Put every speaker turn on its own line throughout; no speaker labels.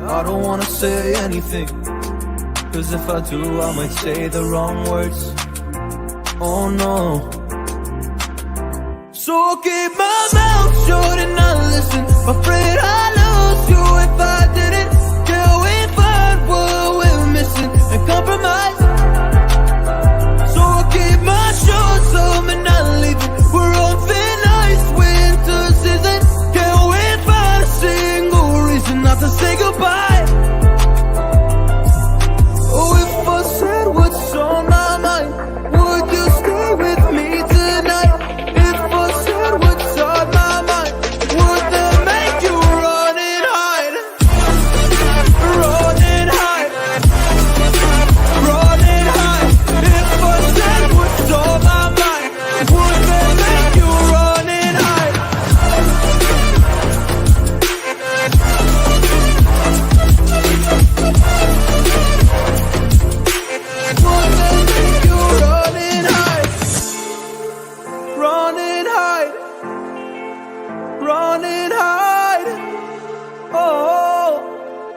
I don't wanna say anything, cause if I do I might say the wrong words. Oh no. So I'll keep my mouth shut and not listen. Afraid I'd lose you if I didn't. Till we find what we're missing and compromise. So I'll keep my shoes on and not leaving. We're on thin ice, winter season. Can't wait for a single reason not to say goodbye. Oh, if I said what's on my mind, would you stay with me tonight? If I said what's on my mind, would that make you run and hide? Run and hide. Run and hide. If I said what's on my mind, would that make you run and hide? Would that make you run and hide? Run and hide. Run and hide. Oh,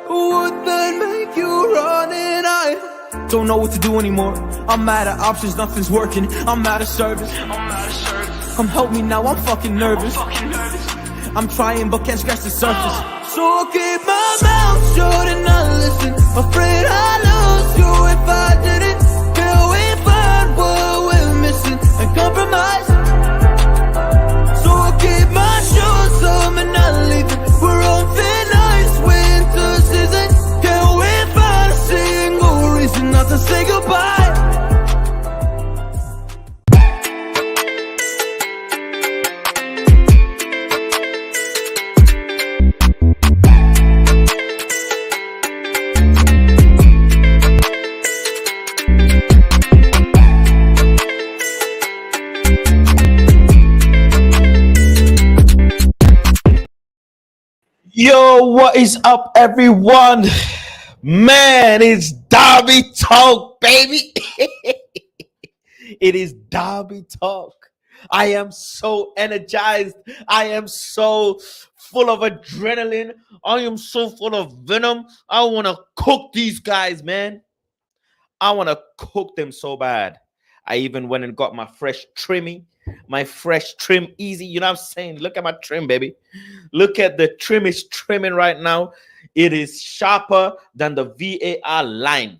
would that make you run and hide? Don't know what to do anymore. I'm out of options, nothing's working. I'm out of service. Come help me now, I'm fucking nervous. I'm trying but can't scratch the surface. So I'll keep my mouth shut and not listen. Afraid I'd lose you if I didn't. Till we find what we're missing and compromise. So I'll keep my shoes on and not leaving. We're on thin ice, winter season. Can't wait for a single reason not to say goodbye.
Yo, what is up, everyone? Man, it's Derby Talk, baby. It is Derby Talk. I am so energized. I am so full of adrenaline. I am so full of venom. I want to cook these guys, man. I want to cook them so bad. I even went and got my fresh trimmy, my fresh trim easy. You know what I'm saying? Look at my trim, baby. Look at the trim is trimming right now. It is sharper than the VAR line.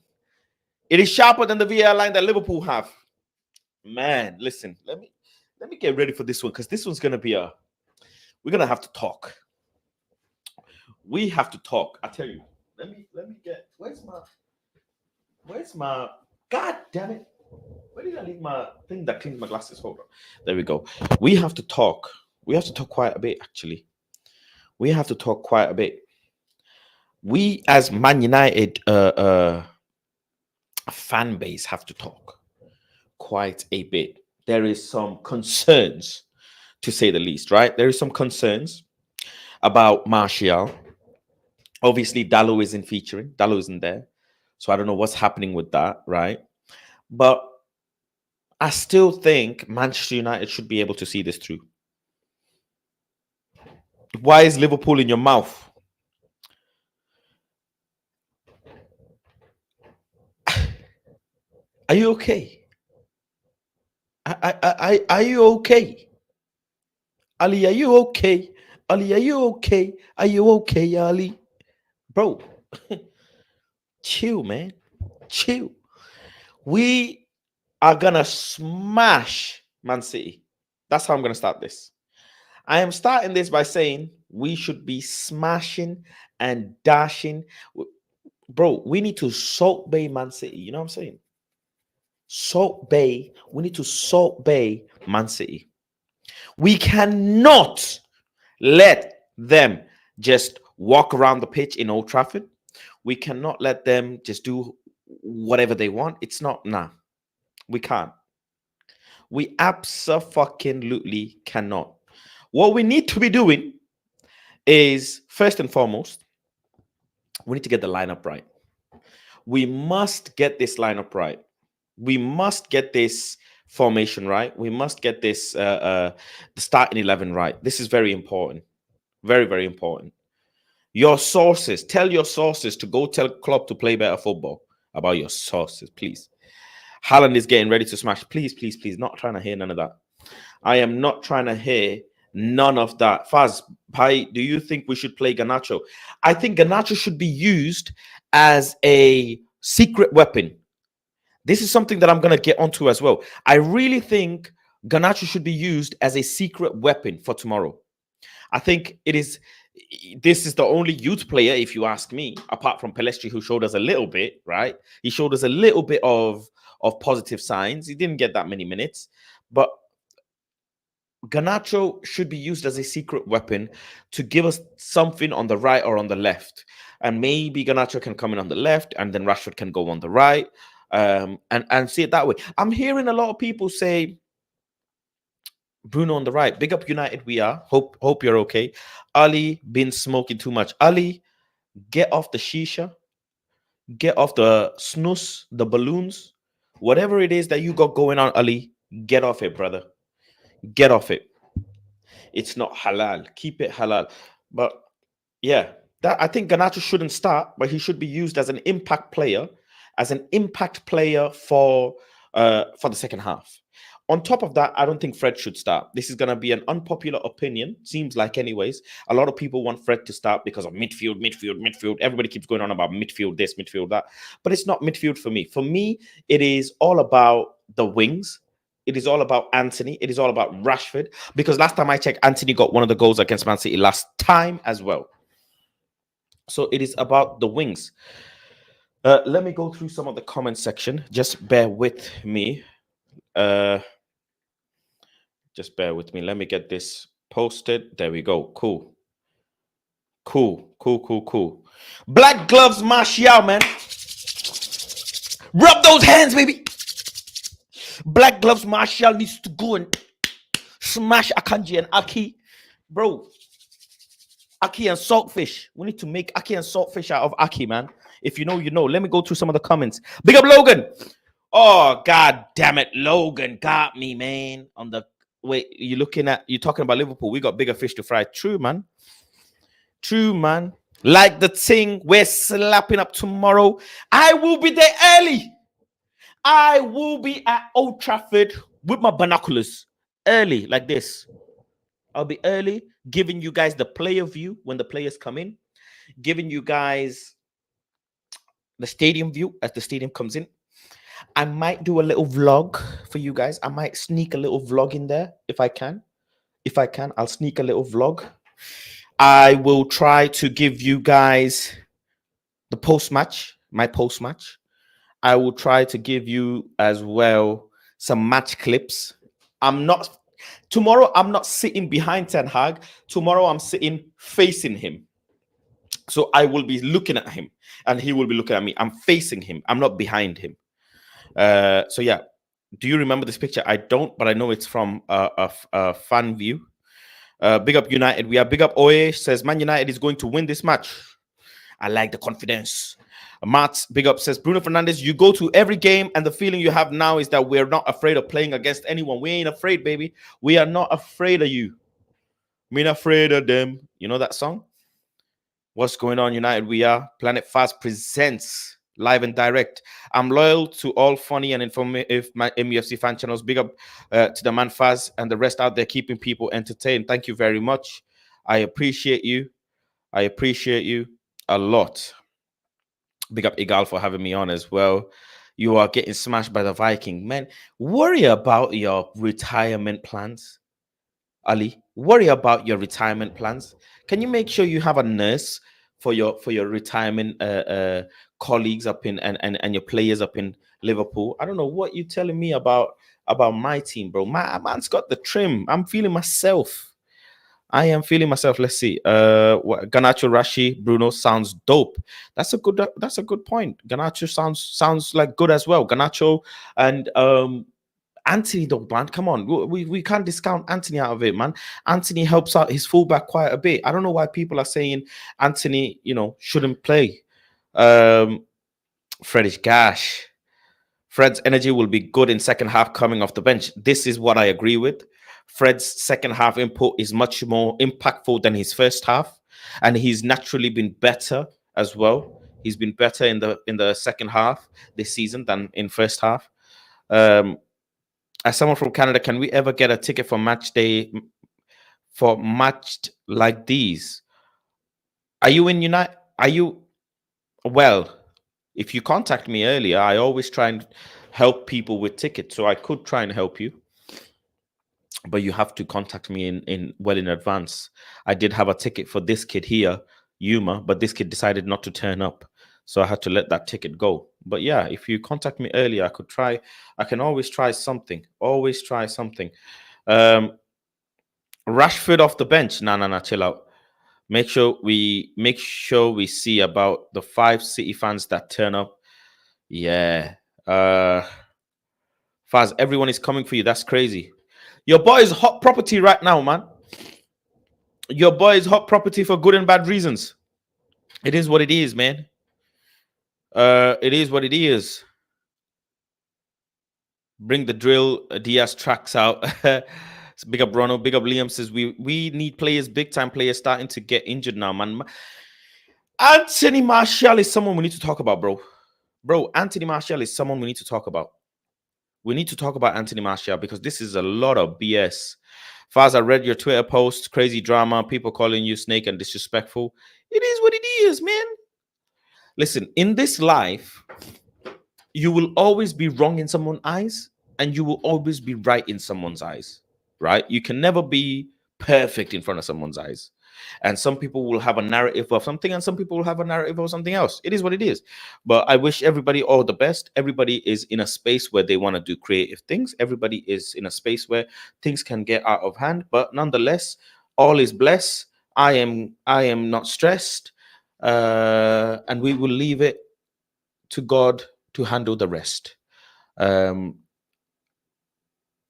It is sharper than the VAR line that Liverpool have. Man, listen, let me get ready for this one, because this one's gonna be we're gonna have to talk. We have to talk. I tell you. Let me get where's my God damn it. Where did I leave my thing that cleans my glasses? Hold on. There we go. We have to talk. We have to talk quite a bit, actually. We have to talk quite a bit. We, as Man United fan base, have to talk quite a bit. There is some concerns, to say the least, right? There is some concerns about Martial. Obviously, Dalot isn't featuring. Dalot isn't there. So I don't know what's happening with that, right? But I still think Manchester United should be able to see this through. Why is Liverpool in your mouth? Are you okay? Are you okay? Ali, are you okay? Ali, are you okay? Are you okay, Ali? Bro, chill, man. Chill. We are going to smash Man City. That's how I'm going to start this. I am starting this by saying we should be smashing and dashing. Bro, we need to Salt Bay Man City. You know what I'm saying? Salt Bay. We need to Salt Bay Man City. We cannot let them just walk around the pitch in Old Trafford. We cannot let them just do whatever they want. It's not, nah. We can't. We absolutely cannot. What we need to be doing is, first and foremost, we need to get the lineup right. We must get this lineup right. We must get this formation right. We must get this the starting 11 right. This is very important. Very, very important. Your sources, tell your sources to go tell Klopp to play better football. About your sources, please. Haaland is getting ready to smash. Please, please, please. Not trying to hear none of that. I am not trying to hear none of that. Faz, Pai, do you think we should play Garnacho? I think Garnacho should be used as a secret weapon. This is something that I'm going to get onto as well. I really think Garnacho should be used as a secret weapon for tomorrow. I think this is the only youth player, if you ask me, apart from Pelestri, who showed us a little bit, right? He showed us a little bit of positive signs. He didn't get that many minutes, but Garnacho should be used as a secret weapon to give us something on the right or on the left. And maybe Garnacho can come in on the left and then Rashford can go on the right, and see it that way. I'm hearing a lot of people say Bruno on the right. Big up United we are. Hope you're okay. Ali been smoking too much. Ali, get off the shisha. Get off the snus, the balloons. Whatever it is that you got going on, Ali, get off it, brother. Get off it. It's not halal. Keep it halal. But yeah, that I think Garnacho shouldn't start, but he should be used as an impact player, for the second half. On top of that, I don't think Fred should start. This is going to be an unpopular opinion. Seems like, anyways. A lot of people want Fred to start because of midfield. Everybody keeps going on about midfield, this, midfield, that. But it's not midfield for me. For me, it is all about the wings. It is all about Anthony. It is all about Rashford. Because last time I checked, Anthony got one of the goals against Man City last time as well. So it is about the wings. Let me go through some of the comment section. Just bear with me. Just bear with me. Let me get this posted. There we go. Cool. Black gloves, Martial, man. Rub those hands, baby. Black gloves, Martial needs to go and smash Akanji and Aki. Bro, Aki and Saltfish. We need to make Aki and Saltfish out of Aki, man. If you know, you know. Let me go through some of the comments. Big up Logan. Oh, god damn it. Logan got me, man. On the wait, you're talking about Liverpool. We got bigger fish to fry. True, man. Like the thing we're slapping up tomorrow. I will be there early. I will be at Old Trafford with my binoculars early, like this. I'll be early, giving you guys the player view when the players come in, giving you guys the stadium view as the stadium comes in. I might do a little vlog for you guys. I might sneak a little vlog in there if I can. I'll sneak a little vlog. I will try to give you guys the post-match, my post-match. I will try to give you as well some match clips. Tomorrow I'm not sitting behind Ten Hag. Tomorrow I'm sitting facing him. So I will be looking at him and he will be looking at me. I'm facing him. I'm not behind him. So yeah, do you remember this picture? I don't, but I know it's from a fan view. Big up United. We are big up Oye. Says Man United is going to win this match. I like the confidence. Matt, big up, says Bruno Fernandes, you go to every game and the feeling you have now is that we're not afraid of playing against anyone. We ain't afraid, baby. We are not afraid of you. We're not afraid of them. You know that song? What's going on, United? We are. Planet Fast presents live and direct. I'm loyal to all funny and informative MUFC fan channels. Big up to the man Faz and the rest out there keeping people entertained. Thank you very much. I appreciate you. I appreciate you a lot. Big up Igal for having me on as well. You are getting smashed by the Viking. Man, worry about your retirement plans. Ali, worry about your retirement plans. Can you make sure you have a nurse for your retirement colleagues up in and your players up in Liverpool? I don't know what you're telling me about my team, bro. My man's got the trim. I'm feeling myself. I am feeling myself. Let's see. Garnacho, Rashi, Bruno sounds dope. That's a good point. Garnacho sounds like good as well. Garnacho and Anthony, though, man. Come on, we can't discount Anthony out of it, man. Anthony helps out his fullback quite a bit. I don't know why people are saying Anthony, shouldn't play. Fredish Gash. Fred's energy will be good in second half coming off the bench. This is what I agree with. Fred's second half input is much more impactful than his first half. and he's naturally been better as well. He's been better in the second half this season than in first half. As someone from Canada, can we ever get a ticket for match day for matched like these? Are you in United? Are you well? If you contact me earlier, I always try and help people with tickets, so I could try and help you, but you have to contact me in well in advance. I did have a ticket for this kid here, Yuma, but this kid decided not to turn up, so I had to let that ticket go. But yeah, if you contact me earlier, I could try. I can always try something. Always try something. Rashford off the bench. Nah, chill out. Make sure we see about the 5 City fans that turn up. Yeah. Faz, everyone is coming for you. That's crazy. Your boy is hot property right now, man. Your boy is hot property for good and bad reasons. It is what it is, man. It is what it is. Bring the drill. Diaz tracks out. Big up Ronald. Big up Liam says we need players, big time players, starting to get injured now, man. Anthony Martial is someone we need to talk about, bro. Bro, Anthony Martial is someone we need to talk about. We need to talk about Anthony Martial because this is a lot of BS. Faz, I read your Twitter post, crazy drama, people calling you snake and disrespectful. It is what it is, man. Listen, in this life, you will always be wrong in someone's eyes and you will always be right in someone's eyes, right? You can never be perfect in front of someone's eyes. And some people will have a narrative of something and some people will have a narrative of something else. It is what it is. But I wish everybody all the best. Everybody is in a space where they want to do creative things. Everybody is in a space where things can get out of hand. But nonetheless, all is blessed. I am not stressed. And we will leave it to God to handle the rest.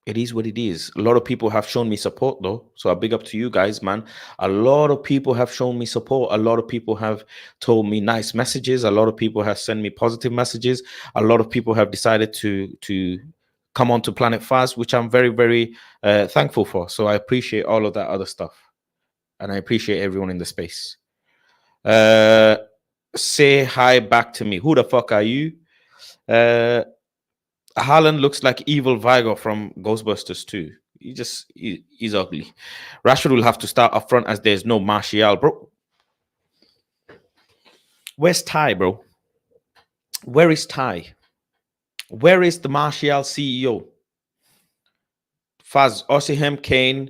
It is what it is. A lot of people have shown me support, though. So a big up to you guys, man. A lot of people have shown me support. A lot of people have told me nice messages. A lot of people have sent me positive messages. A lot of people have decided to come on to Planet Fast, which I'm very, very thankful for. So I appreciate all of that other stuff. And I appreciate everyone in the space. Say hi back to me. Who the fuck are you? Haaland looks like evil Vigo from Ghostbusters 2. He's ugly. Rashford will have to start up front as there's no Martial, bro. Where's Ty, bro? Where is Ty? Where is the Martial CEO? Faz, Osimhen, Kane,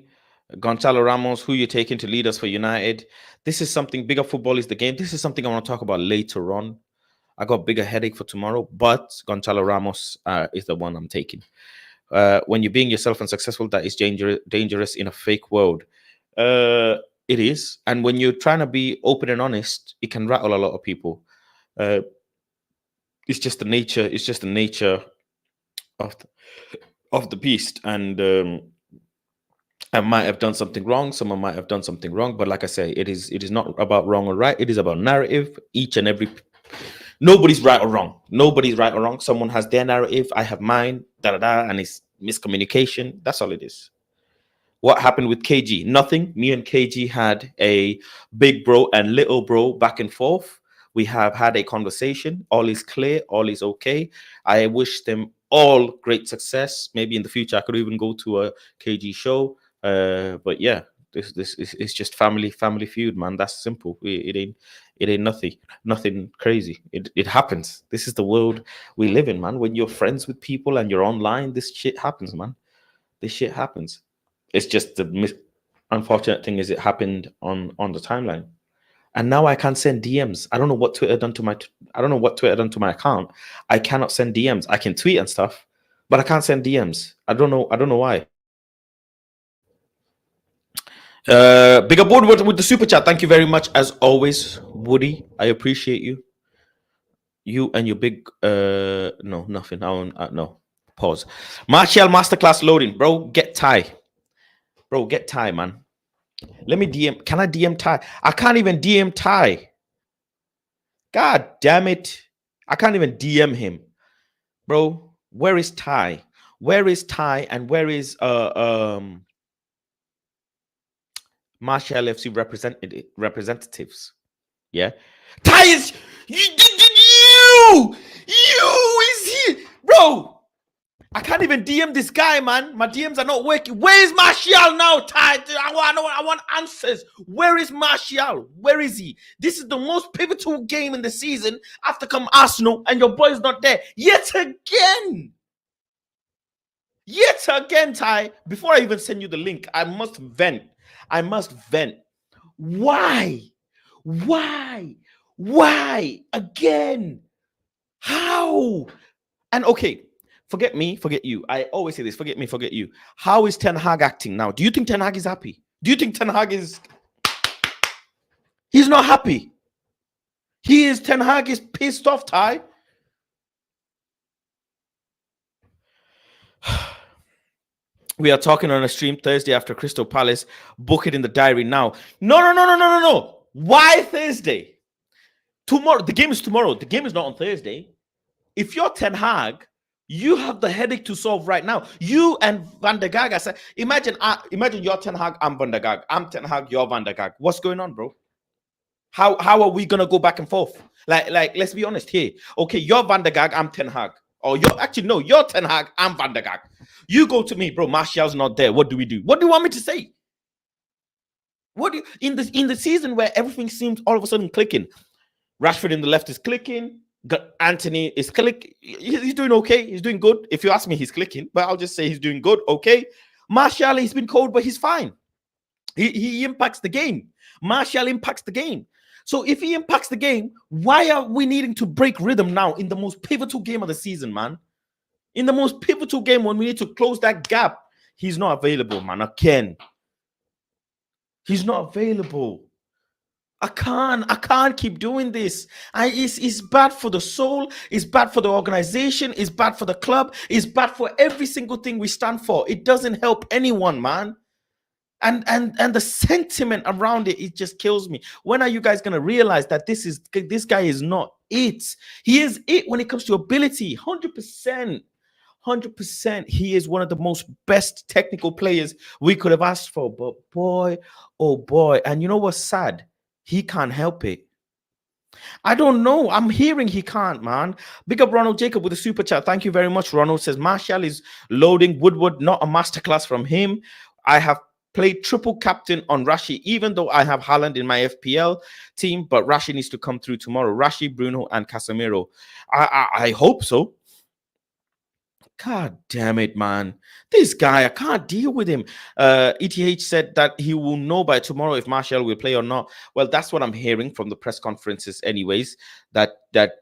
Gonzalo Ramos, who you're taking to lead us for United. This is something, bigger football is the game. This is something I want to talk about later on. I got a bigger headache for tomorrow, but Gonzalo Ramos is the one I'm taking. When you're being yourself and successful, that is dangerous in a fake world. It is. And when you're trying to be open and honest, it can rattle a lot of people. It's just the nature. It's just the nature of the beast. And I might have done something wrong. Someone might have done something wrong. But like I say, it is not about wrong or right. It is about narrative. Each and every... Nobody's right or wrong. Nobody's right or wrong. Someone has their narrative. I have mine. And it's miscommunication. That's all it is. What happened with KG? Nothing. Me and KG had a big bro and little bro back and forth. We have had a conversation. All is clear. All is okay. I wish them all great success. Maybe in the future I could even go to a KG show. But yeah, this is just family feud, man. That's simple. It ain't nothing crazy. It happens. This is the world we live in, man. When you're friends with people and you're online, this shit happens, man. This shit happens. It's just the unfortunate thing is it happened on the timeline. And now I can't send DMs. I don't know what Twitter done to my account. I cannot send DMs. I can tweet and stuff, but I can't send DMs. I don't know why. Big up Woody with the super chat. Thank you very much as always, Woody. I appreciate you. You and your big no, nothing. No. Pause. Martial masterclass loading, bro. Get Ty. Bro, get Ty, man. Let me DM. Can I DM Ty? I can't even DM Ty. God damn it. I can't even DM him. Bro, where is Ty? Where is Ty and where is Martial FC representatives. Yeah. Tyus, you is here, bro. I can't even DM this guy, man. My DMs are not working. Where is Martial now, Ty? I want answers. Where is Martial? Where is he? This is the most pivotal game in the season after come Arsenal, and your boy is not there yet again. Yet again, Ty. Before I even send you the link, I must vent. Why? Why again? How? And okay, forget me, forget you. I always say this, forget me, forget you. How is Ten Hag acting now? Do you think Ten Hag is happy? Do you think Ten Hag is... He's not happy. Ten Hag is pissed off, Ty. We are talking on a stream Thursday after Crystal Palace. Book it in the diary now. No. Why Thursday? Tomorrow. The game is tomorrow. The game is not on Thursday. If you're Ten Hag, you have the headache to solve right now. You and Van der Gaag. I said, imagine you're Ten Hag, I'm Van der Gaag. I'm Ten Hag, you're Van der Gaag. What's going on, bro? How are we gonna go back and forth? Like let's be honest here. Okay, you're Van der Gaag, I'm Ten Hag. Or you're Ten Hag, I'm Van der Gaag. You go to me, bro. Martial's not there. What do we do? What do you want me to say? What do you, in the season where everything seems all of a sudden clicking? Rashford in the left is clicking. Anthony is clicking. He's doing okay. He's doing good. If you ask me, he's clicking, but I'll just say he's doing good. Okay. Martial, he's been cold, but he's fine. He impacts the game. Martial impacts the game. So if he impacts the game, why are we needing to break rhythm now in the most pivotal game of the season, man? In the most pivotal game when we need to close that gap, he's not available, man. Again, he's not available. I can't keep doing this. It's bad for the soul. It's bad for the organization. It's bad for the club. It's bad for every single thing we stand for. It doesn't help anyone, man. And the sentiment around it just kills me. When are you guys gonna realize that this guy is not it? He is it when it comes to ability. 100%. He is one of the most best technical players we could have asked for. But boy, oh boy. And you know what's sad? He can't help it. I don't know. I'm hearing he can't, man. Big up Ronald Jacob with a super chat. Thank you very much. Ronald says Martial is loading. Woodward, not a masterclass from him. I have played triple captain on Rashi, even though I have Haaland in my FPL team, but Rashi needs to come through tomorrow. Rashi, Bruno, and Casemiro. I hope so. God damn it, man. This guy, I can't deal with him. ETH said that he will know by tomorrow if Martial will play or not. Well, that's what I'm hearing from the press conferences anyways, that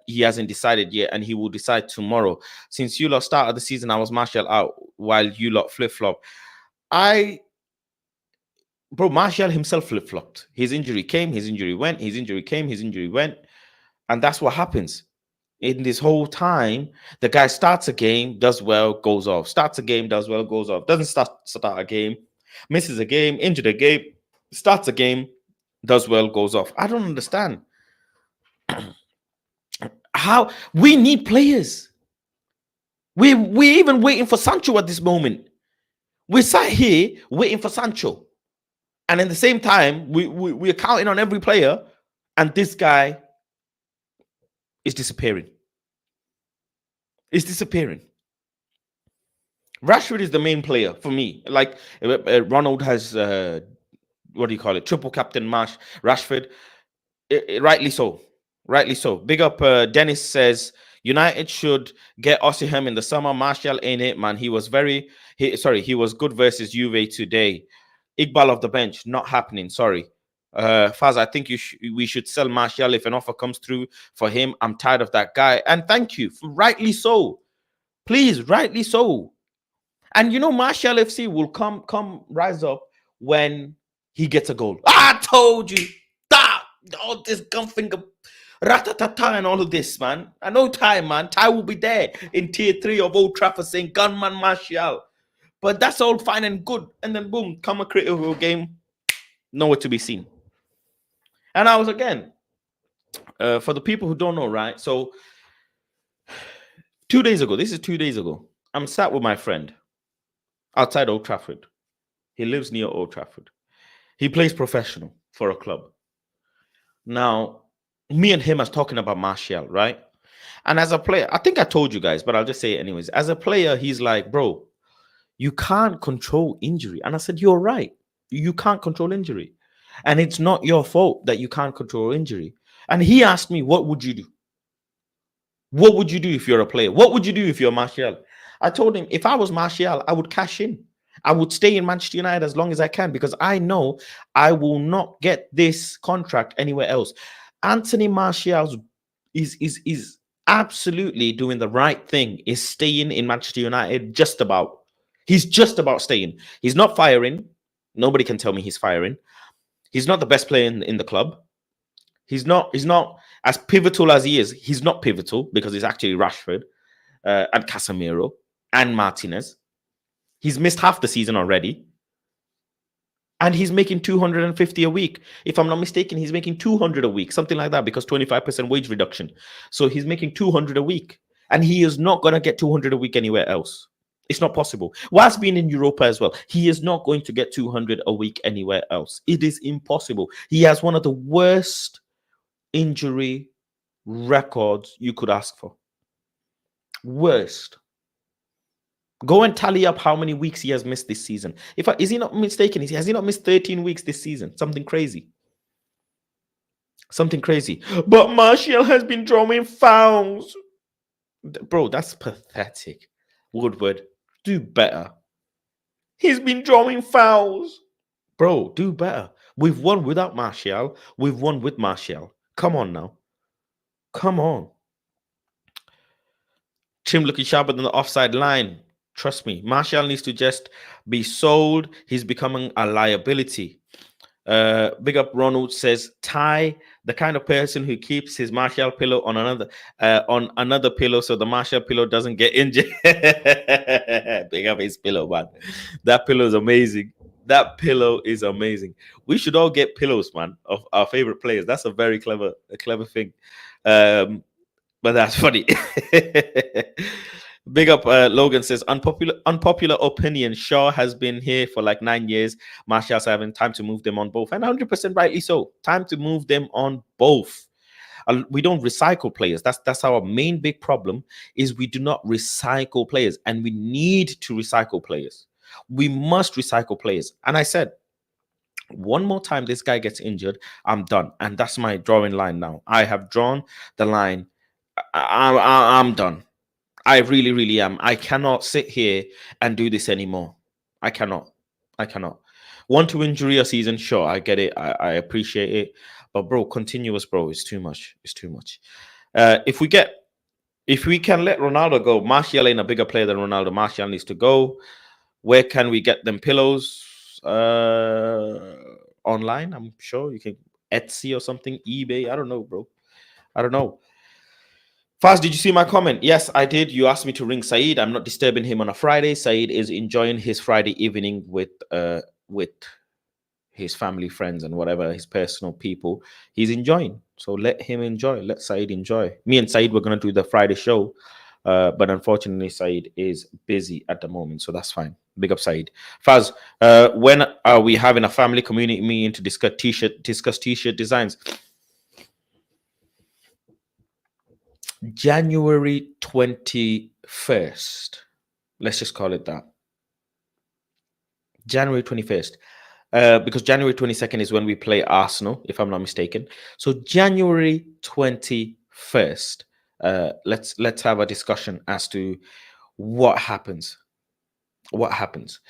he hasn't decided yet, and he will decide tomorrow. Since you lot started the season, I was Martial out while you lot flip-flop. Bro, Martial himself flip-flopped. His injury came, his injury went, his injury came, his injury went. And that's what happens. In this whole time, the guy starts a game, does well, goes off. Starts a game, does well, goes off. Doesn't start a game, misses a game, injured a game, starts a game, does well, goes off. I don't understand. How we need players. We're even waiting for Sancho at this moment. We sat here waiting for Sancho. And at the same time, we're counting on every player, and this guy is disappearing. It's disappearing. Rashford is the main player for me. Like Ronald has, what do you call it? Triple captain Rashford. Rightly so. Rightly so. Big up. Dennis says United should get Osimhen in the summer. Martial in it, man. He was good versus Juve today. Iqbal off the bench, not happening. Sorry. Faz, I think we should sell Martial if an offer comes through for him. I'm tired of that guy. And thank you. Rightly so. Please, rightly so. And you know, Martial FC will come rise up when he gets a goal. I told you. All this gun finger, ratatata, and all of this, man. I know Ty, man. Ty will be there in tier 3 of Old Trafford saying gunman Martial. But that's all fine and good. And then boom, come a critical game, nowhere to be seen. And I was again, for the people who don't know, right? So 2 days ago, this is 2 days ago, I'm sat with my friend outside Old Trafford. He lives near Old Trafford. He plays professional for a club. Now, me and him are talking about Martial, right? And as a player, I think I told you guys, but I'll just say it anyways. As a player, he's like, bro, you can't control injury. And I said, you're right. You can't control injury. And it's not your fault that you can't control injury. And he asked me, what would you do? What would you do if you're a player? What would you do if you're Martial? I told him, if I was Martial, I would cash in. I would stay in Manchester United as long as I can because I know I will not get this contract anywhere else. Anthony Martial is absolutely doing the right thing, is staying in Manchester United just about. He's just about staying. He's not firing. Nobody can tell me he's firing. He's not the best player in the club. He's not as pivotal as he is. He's not pivotal because it's actually Rashford and Casemiro and Martinez. He's missed half the season already. And he's making 250 a week. If I'm not mistaken, he's making 200 a week, something like that, because 25% wage reduction. So he's making 200 a week. And he is not going to get 200 a week anywhere else. It's not possible. Whilst being in Europa as well, he is not going to get 200 a week anywhere else. It is impossible. He has one of the worst injury records you could ask for. Worst. Go and tally up how many weeks he has missed this season. Is he not mistaken? Has he not missed 13 weeks this season? Something crazy. Something crazy. But Martial has been drawing fouls. Bro, that's pathetic. Woodward, do better. He's been drawing fouls. Bro, do better. We've won without Martial. We've won with Martial. Come on now. Come on. Tim looking sharper than the offside line. Trust me, Martial needs to just be sold. He's becoming a liability. Big up Ronald says, Ty, the kind of person who keeps his Martial pillow on another pillow so the Martial pillow doesn't get injured. Big up his pillow, man. That pillow is amazing. That pillow is amazing. We should all get pillows, man, of our favorite players. That's a very clever thing. But that's funny. Big up Logan says, unpopular opinion. Shaw has been here for like 9 years. Martial's having time to move them on both. And 100% rightly so. Time to move them on both. We don't recycle players. That's our main big problem, is we do not recycle players. And we need to recycle players. We must recycle players. And I said, one more time this guy gets injured, I'm done. And that's my drawing line now. I have drawn the line. I'm done. I really, really am. I cannot sit here and do this anymore. I cannot. 1-2 injury a season, sure, I get it. I appreciate it. But bro, continuous, bro, it's too much. It's too much. If we can let Ronaldo go, Martial ain't a bigger player than Ronaldo. Martial needs to go. Where can we get them pillows? Online, I'm sure you can. Etsy or something, eBay. I don't know, bro. I don't know. Faz, did you see my comment? Yes, I did. You asked me to ring Saeed. I'm not disturbing him on a Friday. Saeed is enjoying his Friday evening with his family, friends, and whatever, his personal people. He's enjoying. So let him enjoy. Let Saeed enjoy. Me and Saeed were going to do the Friday show. But unfortunately, Saeed is busy at the moment. So that's fine. Big up, Saeed. Faz, when are we having a family community meeting to discuss t-shirt designs? January 21st. Let's just call it that. January 21st. Because January 22nd is when we play Arsenal, if I'm not mistaken. So January 21st. Let's have a discussion as to what happens. What happens?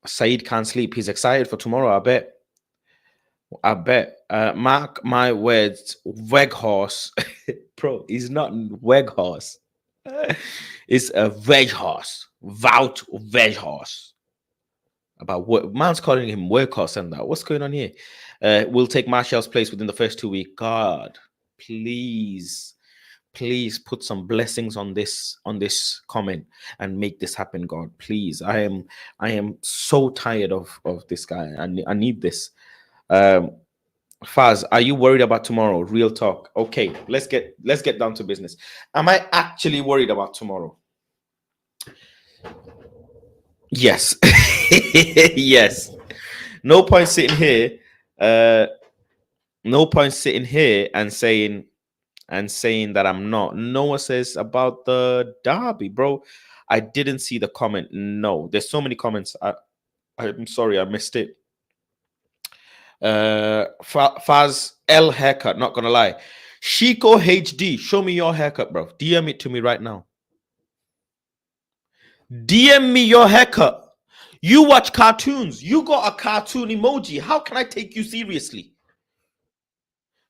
Saeed can't sleep. He's excited for tomorrow, I bet. Mark my words, Weghorst. Bro, he's not Weghorst. It's a Weghorst. Wout Weghorst. About what man's calling him Weghorst and that. What's going on here? We'll take Martial's place within the first 2 weeks. God, please put some blessings on this comment and make this happen, God. Please. I am so tired of this guy. I need this. Faz, are you worried about tomorrow? Real talk. Okay, let's get down to business. Am I actually worried about tomorrow? Yes. Yes. No point sitting here. No point sitting here and saying that I'm not. Noah says about the derby, bro. I didn't see the comment. No, there's so many comments. I'm sorry, I missed it. Faz L haircut, not gonna lie. Shiko HD, show me your haircut, bro. DM it to me right now. DM me your haircut. You watch cartoons. You got a cartoon emoji. How can I take you seriously?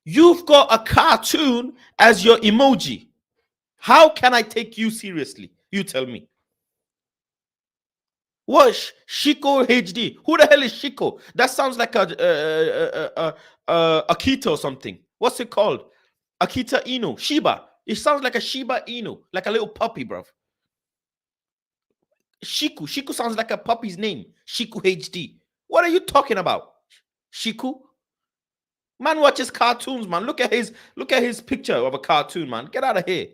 You've got a cartoon as your emoji. How can I take you seriously? You tell me. What Shiko HD? Who the hell is Shiko? That sounds like a Akita or something. What's it called? Akita Inu. Shiba. It sounds like a Shiba Inu, like a little puppy, bro. Shiku. Shiku sounds like a puppy's name. Shiku HD. What are you talking about? Shiku? Man watches cartoons, man. Look at his picture of a cartoon, man. Get out of here.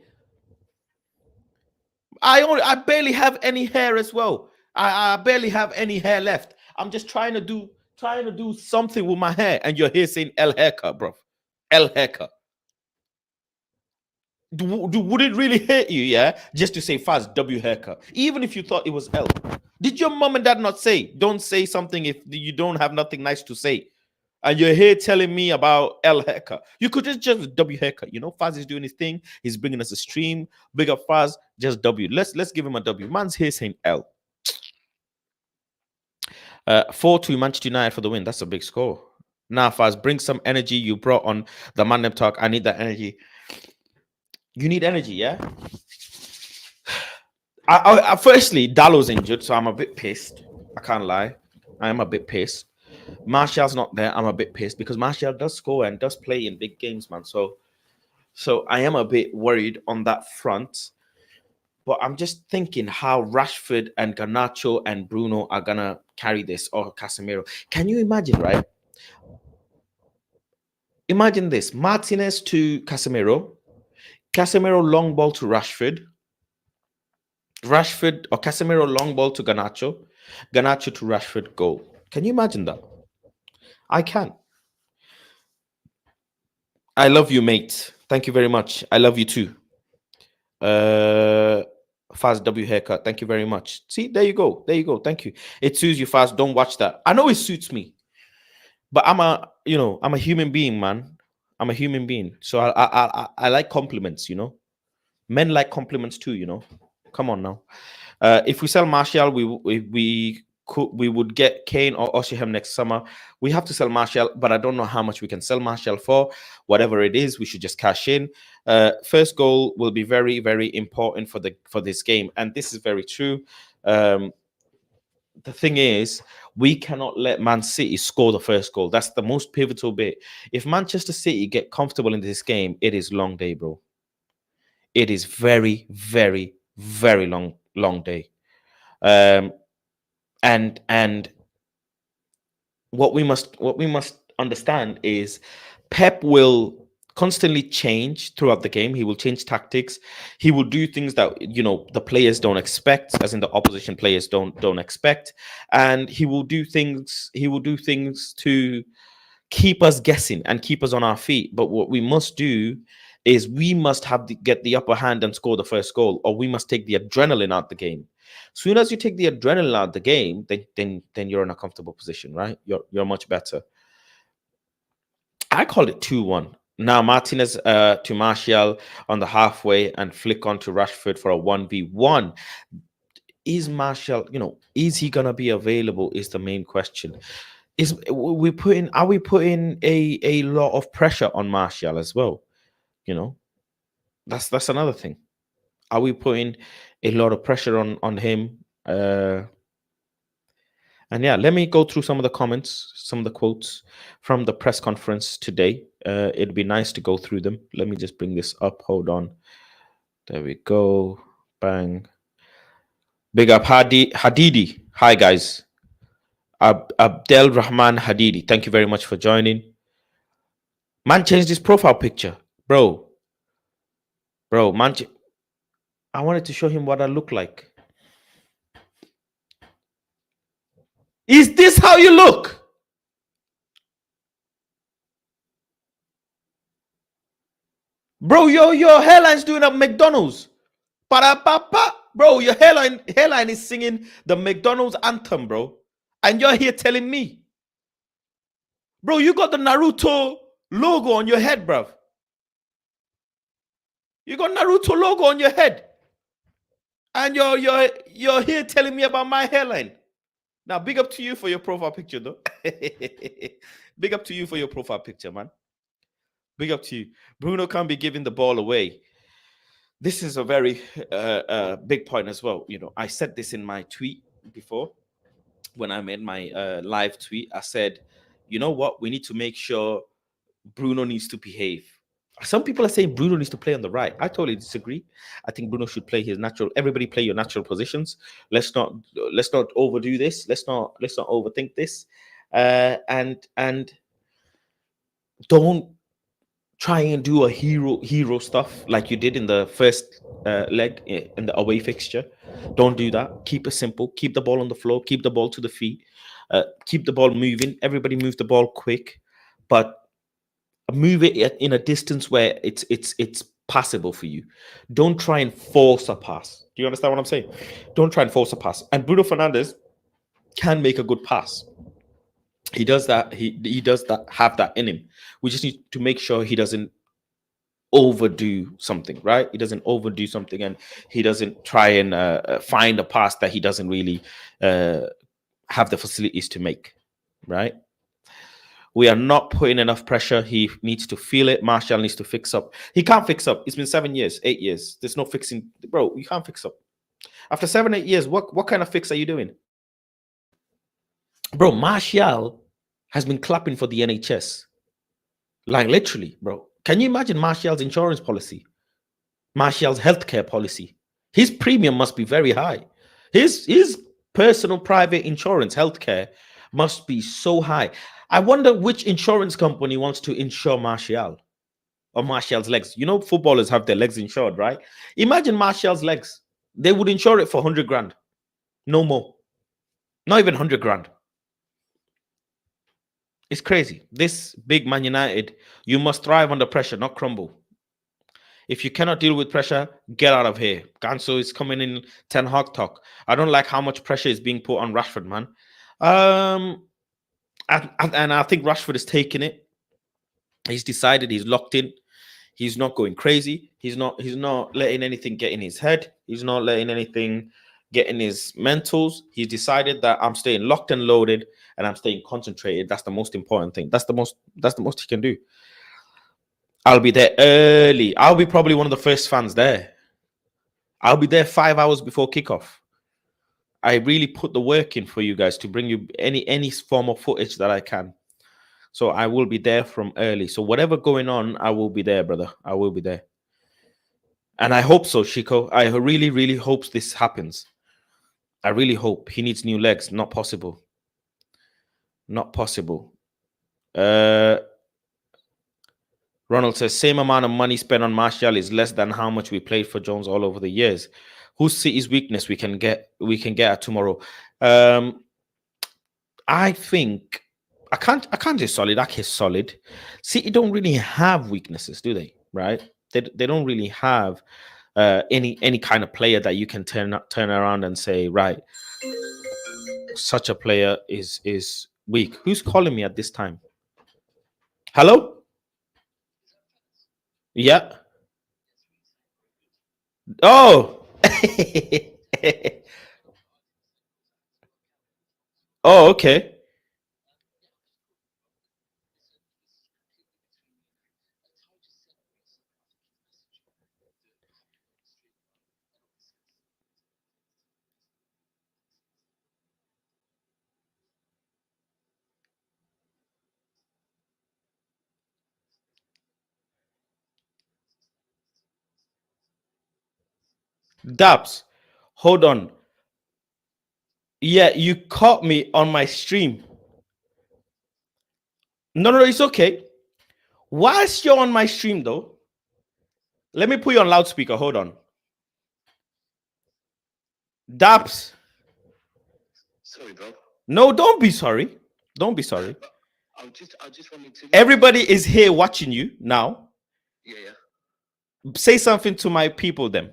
I barely have any hair as well. I barely have any hair left. I'm just trying to do something with my hair, and you're here saying L haircut, bro. L haircut. Would it really hurt you, yeah, just to say fast W haircut, even if you thought it was L? Did your mom and dad not say, don't say something if you don't have nothing nice to say? And you're here telling me about L haircut. You could just W haircut. You know, Faz is doing his thing. He's bringing us a stream. Big up Faz, just W. Let's give him a W. Man's here saying L. 4-2 Manchester United for the win. That's a big score. Now, Faz, bring some energy. You brought on the Mandem talk. I need that energy. You need energy, yeah? Firstly, Dallow's injured, so I'm a bit pissed. I can't lie. I am a bit pissed. Martial's not there. I'm a bit pissed because Martial does score and does play in big games, man. So I am a bit worried on that front. But I'm just thinking how Rashford and Garnacho and Bruno are gonna carry this, or Casemiro. Can you imagine, right? Imagine this: Martinez to Casemiro, Casemiro long ball to Rashford, Rashford or Casemiro long ball to Garnacho, Garnacho to Rashford goal. Can you imagine that? I can. I love you, mate. Thank you very much. I love you too. Fast W haircut. Thank you very much. See, there you go. There you go. Thank you. It suits you, Fast. Don't watch that. I know it suits me, but I'm a human being, man. I'm a human being, so I like compliments. You know, men like compliments too. You know, come on now. If we sell Martial, we would get Kane or Osimhen next summer. We have to sell Martial, but I don't know how much we can sell Martial for. Whatever it is, we should just cash in. First goal will be very, very important for this game, and this is very true. The thing is, we cannot let Man City score the first goal. That's the most pivotal bit. If Manchester City get comfortable in this game, it is long day, bro. It is very, very, very long day. And what we must understand is Pep will constantly change throughout the game. He will change tactics. He will do things that the players don't expect, as in the opposition players don't expect, and he will do things to keep us guessing and keep us on our feet. But what we must do is we must get the upper hand and score the first goal, or we must take the adrenaline out the game. Soon as you take the adrenaline out the game, then you're in a comfortable position, right? You're much better. I call it 2-1. Now Martinez to Martial on the halfway and flick on to Rashford for a 1v1. Is Martial, is he gonna be available? Is the main question. Are we putting a lot of pressure on Martial as well? That's another thing. Are we putting a lot of pressure on him? And yeah, let me go through some of the comments, some of the quotes from the press conference today. It'd be nice to go through them. Let me just bring this up. Hold on. There we go. Bang. Big up Hadidi. Hi, guys. Abdel Rahman Hadidi. Thank you very much for joining. Man changed his profile picture. Bro, man. I wanted to show him what I look like. Is this how you look? Bro, your hairline's doing a McDonald's. Ba-da-ba-ba. Bro, your hairline is singing the McDonald's anthem, bro. And you're here telling me. Bro, you got the Naruto logo on your head, bro. You got Naruto logo on your head. And you're here telling me about my hairline. Now, big up to you for your profile picture, though. Big up to you for your profile picture, man. Big up to you. Bruno can't be giving the ball away. This is a very big point as well. You know, I said this in my tweet before when I made my live tweet. I said, you know what? We need to make sure Bruno needs to behave. Some people are saying Bruno needs to play on the right. I totally disagree. I think Bruno should play his natural. Everybody play your natural positions. Let's not overdo this. Let's not overthink this. And don't try and do a hero stuff like you did in the first leg in the away fixture. Don't do that. Keep it simple. Keep the ball on the floor. Keep the ball to the feet. Keep the ball moving. Everybody move the ball quick, but move it in a distance where it's passable for you. Don't try and force a pass. Do you understand what I'm saying? Don't try and force a pass. And Bruno Fernandes can make a good pass. He does that. He does that. Have that in him. We just need to make sure he doesn't overdo something, right? He doesn't overdo something, and he doesn't try and find a pass that he doesn't really have the facilities to make, right? We are not putting enough pressure. He needs to feel it. Martial needs to fix up. He can't fix up. It's been 7 years, 8 years. There's no fixing. Bro, you can't fix up. After 7, 8 years, what kind of fix are you doing? Bro, Martial has been clapping for the NHS. Like literally, bro. Can you imagine Martial's insurance policy? Martial's healthcare policy? His premium must be very high. His personal private insurance, healthcare, must be so high. I wonder which insurance company wants to insure Martial or Martial's legs. You know, footballers have their legs insured, right? Imagine Martial's legs. They would insure it for 100 grand. No more. Not even 100 grand. It's crazy. This big Man United, you must thrive under pressure, not crumble. If you cannot deal with pressure, get out of here. Ganso is coming in 10 Hag talk. I don't like how much pressure is being put on Rashford, man. And I think Rashford is taking it. He's decided, he's locked in. He's not going crazy. He's not letting anything get in his head. He's not letting anything get in his mentals. He's decided that I'm staying locked and loaded and I'm staying concentrated. That's the most important thing. That's the most he can do. I'll be there early. I'll be probably one of the first fans there. I'll be there 5 hours before kickoff. I really put the work in for you guys to bring you any form of footage that I can. So I will be there from early. So whatever going on, I will be there, brother. I will be there. And I hope so, Chico. I really, really hope this happens. I really hope. He needs new legs. Not possible. Not possible. Ronald says, same amount of money spent on Martial is less than how much we played for Jones all over the years. Who's City's weakness we can get at tomorrow? I think I can't say solid. Ake is solid. City don't really have weaknesses, do they? Right? They don't really have any kind of player that you can turn around and say, right, such a player is weak. Who's calling me at this time? Hello? Yeah. Oh. Oh, okay. Daps, hold on. Yeah, you caught me on my stream. No, it's okay. Whilst you're on my stream, though, let me put you on loudspeaker. Hold on. Daps.
Sorry, bro.
No, don't be sorry. Don't be sorry.
I just wanted to.
Everybody is here watching you now.
Yeah.
Say something to my people then.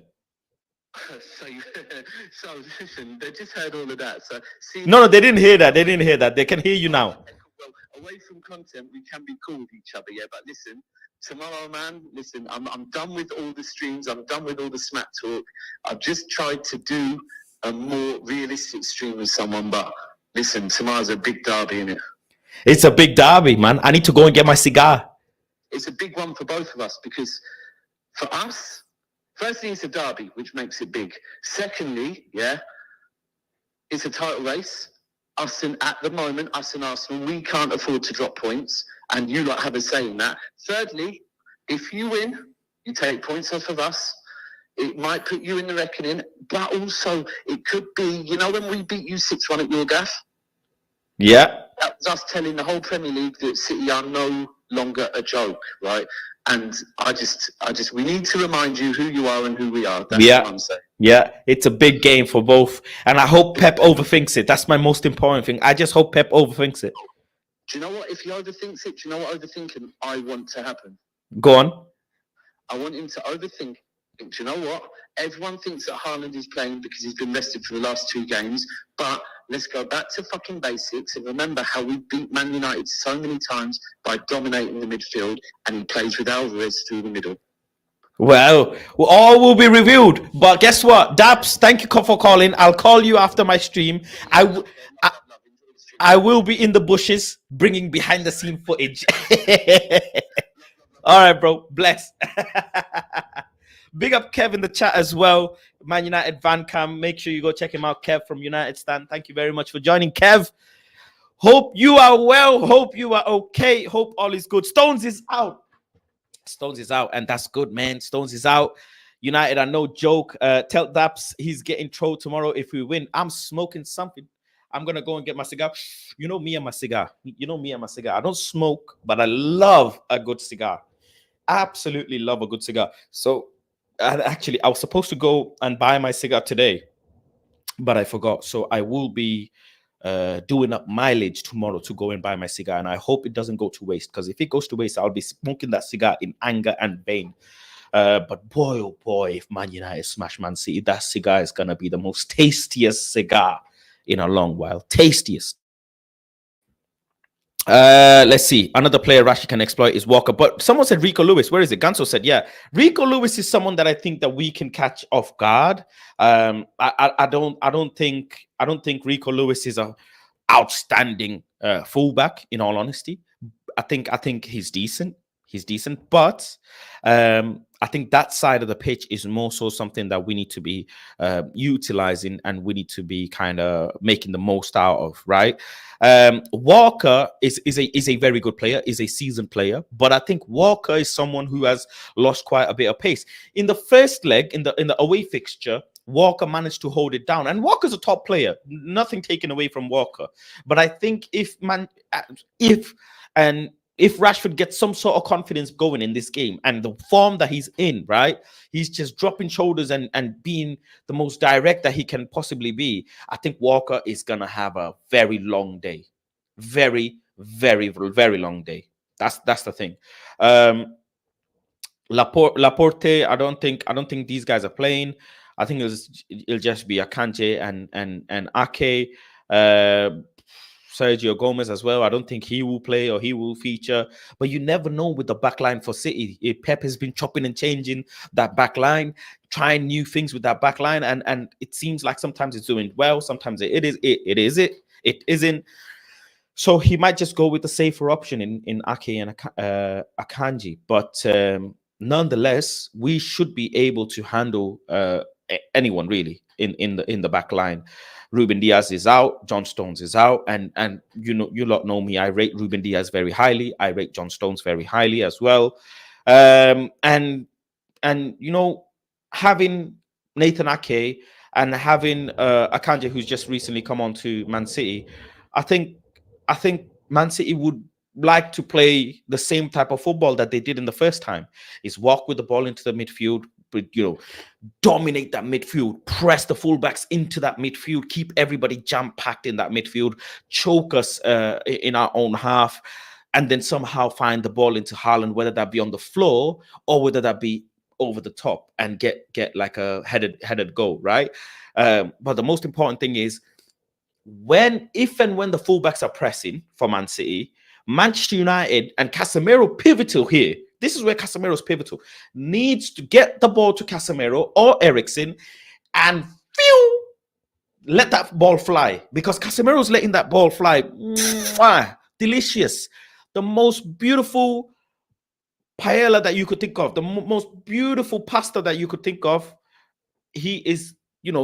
So listen, they just heard all of that. So see,
No, they didn't hear that. They didn't hear that. They can hear you now.
well, away from content, we can be cool with each other, yeah. But listen, tomorrow, man, listen, I'm done with all the streams. I'm done with all the smack talk. I've just tried to do a more realistic stream with someone, but listen, tomorrow's a big derby, innit?
It's a big derby, man. I need to go and get my cigar.
It's a big one for both of us because for us, firstly, it's a derby, which makes it big. Secondly, yeah, it's a title race. Us and at the moment, us and Arsenal, we can't afford to drop points, and you lot have a say in that. Thirdly, if you win, you take points off of us. It might put you in the reckoning, but also it could be, you know, when we beat you 6-1 at your gaff,
Yeah.
that was us telling the whole Premier League that City are no longer a joke, right? And I just, we need to remind you who you are and who we are. That's
Yeah.
what I'm saying.
Yeah, it's a big game for both. And I hope Pep overthinks it. That's my most important thing. I just hope Pep overthinks it.
Do you know what? If he overthinks it, do you know what overthinking I want to happen?
Go on.
I want him to overthink it. Do you know what? Everyone thinks that Haaland is playing because he's been rested for the last 2 games. But let's go back to fucking basics and remember how we beat Man United so many times by dominating the midfield, and he plays with Alvarez through the middle.
Well, all will be revealed. But guess what? Daps, thank you for calling. I'll call you after my stream. I will be in the bushes bringing behind the scene footage. All right, bro. Bless. Big up Kev in the chat as well. Man United Van Cam. Make sure you go check him out. Kev from United Stand. Thank you very much for joining, Kev. Hope you are well. Hope you are okay. Hope all is good. Stones is out. Stones is out, and that's good, man. Stones is out. United are no joke. Tell Daps he's getting trolled tomorrow if we win. I'm smoking something. I'm gonna go and get my cigar. You know me and my cigar. You know me and my cigar. I don't smoke, but I love a good cigar. Absolutely love a good cigar. So I was supposed to go and buy my cigar today, but I forgot. So I will be doing up mileage tomorrow to go and buy my cigar, and I hope it doesn't go to waste, because if it goes to waste, I'll be smoking that cigar in anger and pain. But boy, oh boy, if Man United smash Man City, that cigar is gonna be the most tastiest cigar in a long while. Tastiest. Let's see. Another player Rashid can exploit is Walker. But someone said Rico Lewis. Where is it? Ganso said, yeah. Rico Lewis is someone that I think that we can catch off guard. I don't think Rico Lewis is a outstanding fullback, in all honesty. I think he's decent. He's decent, but I think that side of the pitch is more so something that we need to be utilizing, and we need to be kind of making the most out of, right? Walker is a very good player, is a seasoned player, but I think Walker is someone who has lost quite a bit of pace. In the first leg, in the away fixture, Walker managed to hold it down, and Walker's a top player. Nothing taken away from Walker, but I think if Rashford gets some sort of confidence going in this game, and the form that he's in, right? He's just dropping shoulders and being the most direct that he can possibly be. I think Walker is going to have a very long day. Very, very, very long day. That's the thing. Laporte, I don't think these guys are playing. I think it'll just be Akanji and Ake. Sergio Gomez as well. I don't think he will play or he will feature, but you never know with the back line for City. Pep has been chopping and changing that back line, trying new things with that back line, and it seems like sometimes it's doing well, sometimes it isn't. So he might just go with the safer option in Ake and Akanji, but nonetheless, we should be able to handle anyone really in the back line. Ruben Diaz is out, John Stones is out, and you lot know me. I rate Ruben Diaz very highly. I rate John Stones very highly as well. And having Nathan Ake and having Akanji, who's just recently come on to Man City, I think Man City would like to play the same type of football that they did in the first time. Is walk with the ball into the midfield, but dominate that midfield, press the fullbacks into that midfield, keep everybody jam-packed in that midfield, choke us in our own half, and then somehow find the ball into Haaland, whether that be on the floor or whether that be over the top and get like a headed goal, right? But the most important thing is if and when the fullbacks are pressing for Man City, Manchester United and Casemiro pivotal here. This is where Casemiro's pivotal. Needs to get the ball to Casemiro or Eriksen and let that ball fly, because Casemiro's letting that ball fly. Mwah, delicious. The most beautiful paella that you could think of, the most beautiful pasta that you could think of. He is,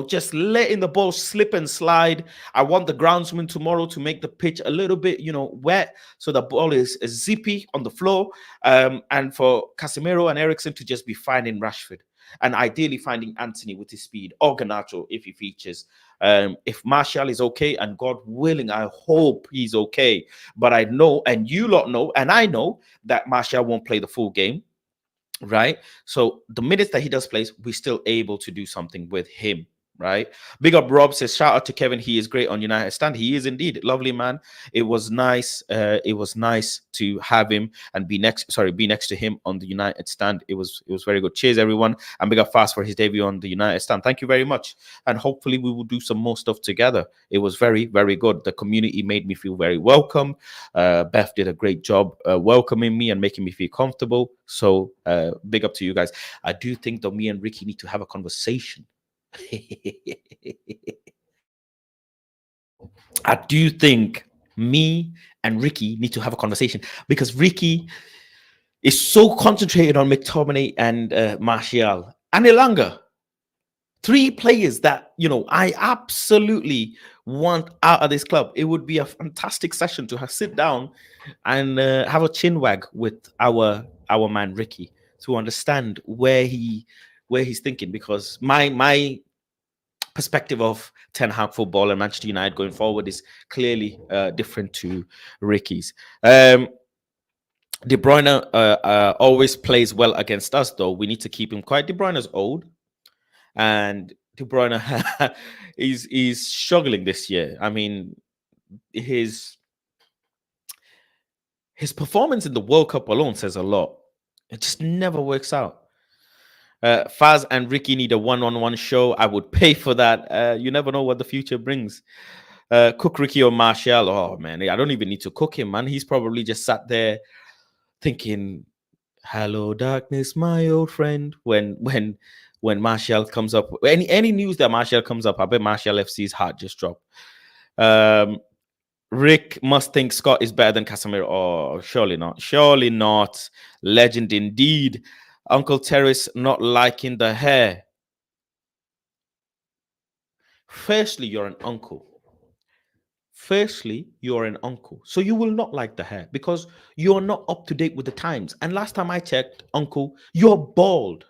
just letting the ball slip and slide. I want the groundsman tomorrow to make the pitch a little bit, wet, so the ball is zippy on the floor. And for Casemiro and Eriksen to just be finding Rashford and ideally finding Anthony with his speed, or Garnacho if he features. If Martial is okay, and God willing, I hope he's okay. But I know, and you lot know, and I know that Martial won't play the full game. Right, so the minutes that he does play, we're still able to do something with him. Right, big up Rob says, shout out to Kevin, he is great on United Stand. He is indeed, lovely man. It was nice to have him and be next to him on the United Stand. It was very good. Cheers everyone, and big up Fast for his debut on the United Stand. Thank you very much, and hopefully we will do some more stuff together. It was very, very good. The community made me feel very welcome. Beth did a great job welcoming me and making me feel comfortable. So big up to you guys. I do think that me and Ricky need to have a conversation. I do think me and Ricky need to have a conversation, because Ricky is so concentrated on McTominay and Martial and Elanga. 3 players that, I absolutely want out of this club. It would be a fantastic session to sit down and have a chin wag with our man Ricky to understand where he's thinking, because my perspective of Ten Hag football and Manchester United going forward is clearly different to Ricky's. De Bruyne always plays well against us, though. We need to keep him quiet. De Bruyne's old, and De Bruyne is struggling this year. I mean, his performance in the World Cup alone says a lot. It just never works out. Faz and Ricky need a one-on-one show. I would pay for that. You never know what the future brings. Cook Ricky or Martial. Oh man, I don't even need to cook him, man. He's probably just sat there thinking, "Hello, darkness, my old friend." When Martial comes up, any news that Martial comes up, I bet Martial FC's heart just dropped. Rick must think Scott is better than Casemiro. Oh, surely not. Surely not. Legend indeed. Uncle Terrace not liking the hair. Firstly, you're an uncle. So you will not like the hair because you're not up to date with the times. And last time I checked, uncle, you're bald.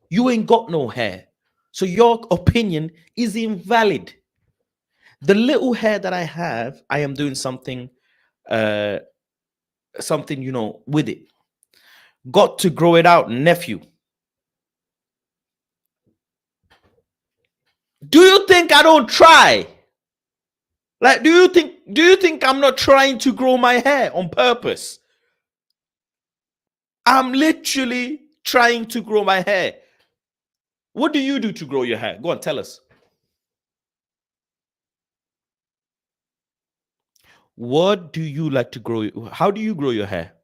You ain't got no hair. So your opinion is invalid. The little hair that I have, I am doing something, with it. Got to grow it out, nephew. Do you think I don't try? Like, do you think I'm not trying to grow my hair on purpose? I'm literally trying to grow my hair. What do you do to grow your hair? Go on, tell us. What do you like to grow? How do you grow your hair?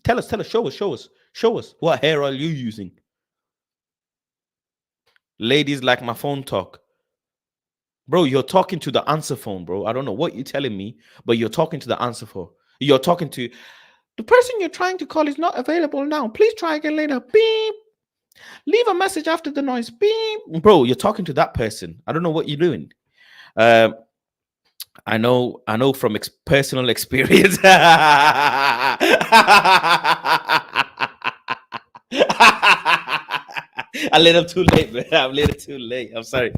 Tell us, show us. What hair oil you using? Ladies like my phone talk. Bro, you're talking to the answer phone, bro. I don't know what you're telling me, but you're talking to the answer phone. You're talking to the person you're trying to call is not available now. Please try again later. Beep. Leave a message after the noise. Beep. Bro, you're talking to that person. I don't know what you're doing. I know from personal experience. A little too late, man. I'm a little too late. I'm sorry.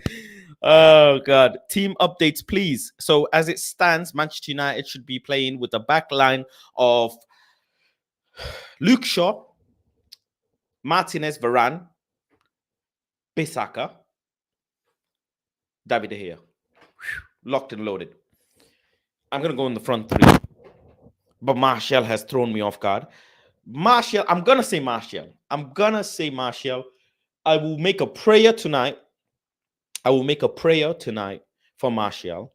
Oh God. Team updates, please. So as it stands, Manchester United should be playing with a back line of Luke Shaw, Martinez, Varane, Bissaka, David De Gea. Locked and loaded. I'm going to go in the front 3. But Martial has thrown me off guard. Martial, I'm gonna say Martial. I'm gonna say Martial. I will make a prayer tonight. I will make a prayer tonight for Martial,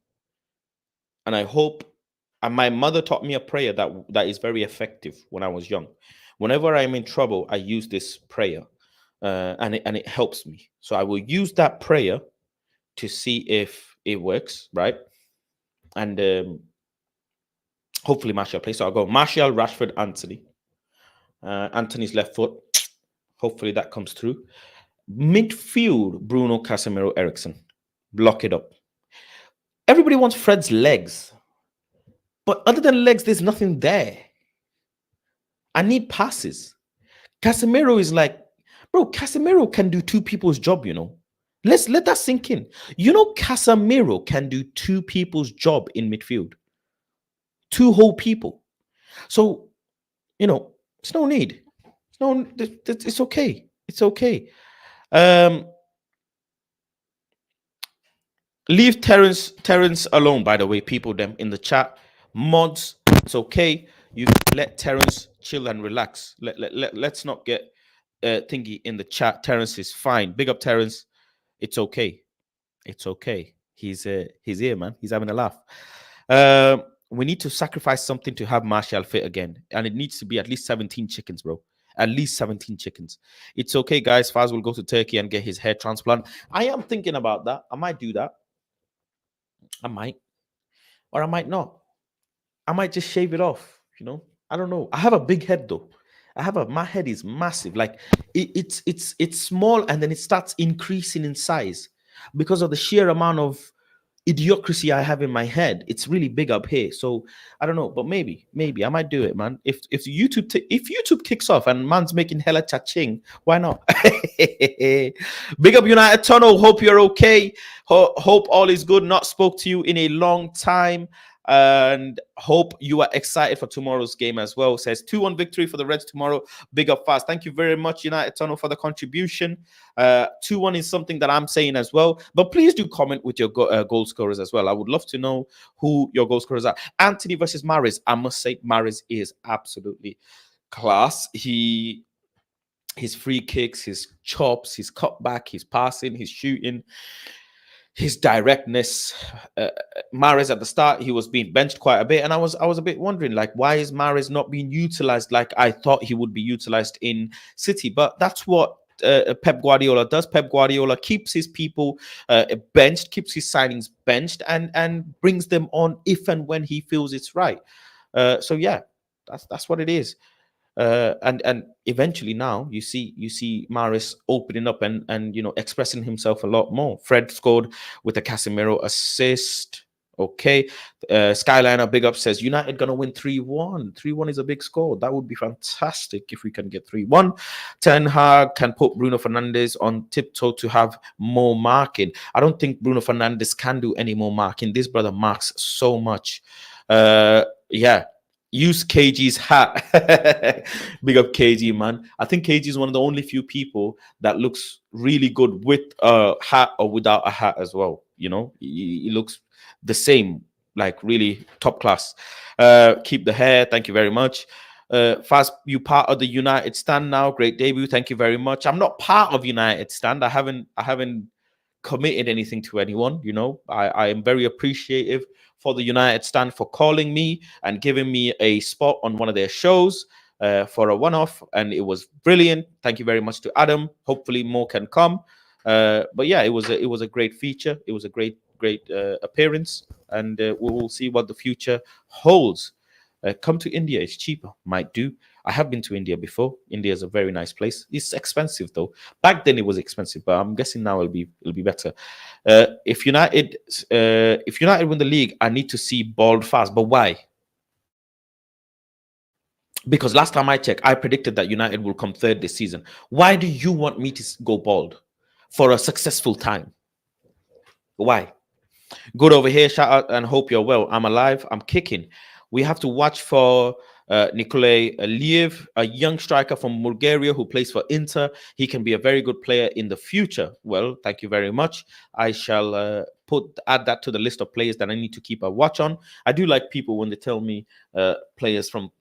and I hope. And my mother taught me a prayer that is very effective when I was young. Whenever I'm in trouble, I use this prayer, and it helps me. So I will use that prayer to see if it works, right? And hopefully Martial plays. So I'll go Martial, Rashford, Anthony. Anthony's left foot. Hopefully that comes through. Midfield, Bruno, Casemiro, Ericsson. Block it up. Everybody wants Fred's legs. But other than legs, there's nothing there. I need passes. Casemiro is like, bro, Casemiro can do two people's job, you know. Let's let that sink in. You know, Casemiro can do two people's job in midfield. Two whole people. So, you know, it's no need. It's okay. It's okay. Leave Terence alone, by the way, people them in the chat. Mods, it's okay. You let Terence chill and relax. Let's not get thingy in the chat. Terence is fine. Big up Terence. It's okay. It's okay. He's here, man. He's having a laugh. We need to sacrifice something to have Martial fit again. And it needs to be at least 17 chickens, bro. At least 17 chickens. It's okay, guys. Faz will go to Turkey and get his hair transplant. I am thinking about that. I might do that. I might. Or I might not. I might just shave it off, you know. I don't know. I have a big head though. My head is massive. Like it's small and then it starts increasing in size because of the sheer amount of idiocracy I have in my head. It's really big up here. So I don't know, but maybe I might do it, man. If YouTube kicks off and man's making hella cha-ching, why not? Big up United Tunnel. Hope you're okay. Hope all is good. Not spoke to you in a long time. And hope you are excited for tomorrow's game as well. Says 2-1 victory for the Reds tomorrow. Big up Fast. Thank you very much, United Tunnel, for the contribution. 2-1 is something that I'm saying as well. But please do comment with your goal scorers as well. I would love to know who your goal scorers are. Anthony versus Mahrez. I must say Mahrez is absolutely class. His free kicks, his chops, his cutback, his passing, his shooting, his directness. Mahrez at the start, he was being benched quite a bit, and I was a bit wondering, like, why is Mahrez not being utilized like I thought he would be utilized in City? But that's what Pep Guardiola does. Pep Guardiola keeps his people benched, keeps his signings benched, and brings them on if and when he feels it's right. So yeah, that's what it is. And eventually now you see Mahrez opening up and expressing himself a lot more. Fred scored with a Casemiro assist. Okay. Skyliner Big Up says United gonna win 3-1. 3-1 is a big score. That would be fantastic if we can get 3-1. Ten Hag can put Bruno Fernandes on tiptoe to have more marking. I don't think Bruno Fernandes can do any more marking. This brother marks so much. Yeah. Use KG's hat. Big up KG, man. I think KG is one of the only few people that looks really good with a hat or without a hat as well. You know, he looks the same, like really top class. Keep the hair. Thank you very much. Fast, you part of the United stand now. Great debut. Thank you very much. I'm not part of United stand. I haven't committed anything to anyone. You know, I am very appreciative for the United stand for calling me and giving me a spot on one of their shows for a one-off, and it was brilliant. Thank you very much to Adam. Hopefully more can come. But yeah, it was a great feature. It was a great appearance, and we will see what the future holds. Come to India, it's cheaper. Might do. I have been to India before. India is a very nice place. It's expensive though. Back then it was expensive, but I'm guessing now it'll be better. If United win the league, I need to see bald Fast. But why? Because last time I checked, I predicted that United will come third this season. Why do you want me to go bald for a successful time? Why? Good over here. Shout out and hope you're well. I'm alive. I'm kicking. We have to watch for Nikolai Liev, a young striker from Bulgaria who plays for Inter. He can be a very good player in the future. Well, thank you very much. I shall add that to the list of players that I need to keep a watch on. I do like people when they tell me players from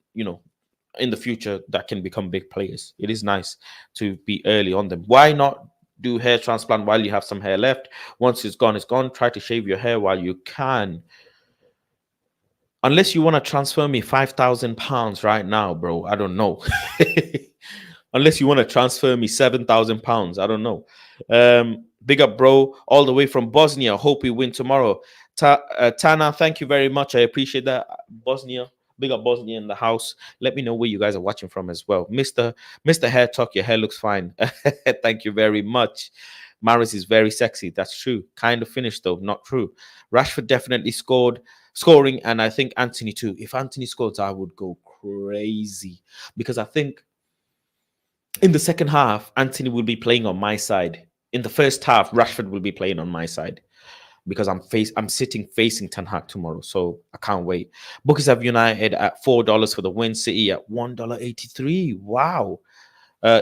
in the future that can become big players. It is nice to be early on them. Why not do hair transplant while you have some hair left? Once it's gone, it's gone. Try to shave your hair while you can. Unless you want to transfer me £5,000 right now, bro. I don't know. Unless you want to transfer me £7,000. I don't know. Big up, bro. All the way from Bosnia. Hope we win tomorrow. Tana, thank you very much. I appreciate that. Bosnia. Big up Bosnia in the house. Let me know where you guys are watching from as well. Mr. Hair Talk, your hair looks fine. Thank you very much. Maris is very sexy. That's true. Kind of finished though. Not true. Rashford definitely scoring, and I think Anthony too. If Anthony scores, I would go crazy because I think in the second half, Anthony will be playing on my side. In the first half, Rashford will be playing on my side because I'm sitting facing Ten Hag tomorrow, so I can't wait. Bookies have United at $4 for the win. City at $1.83. Wow.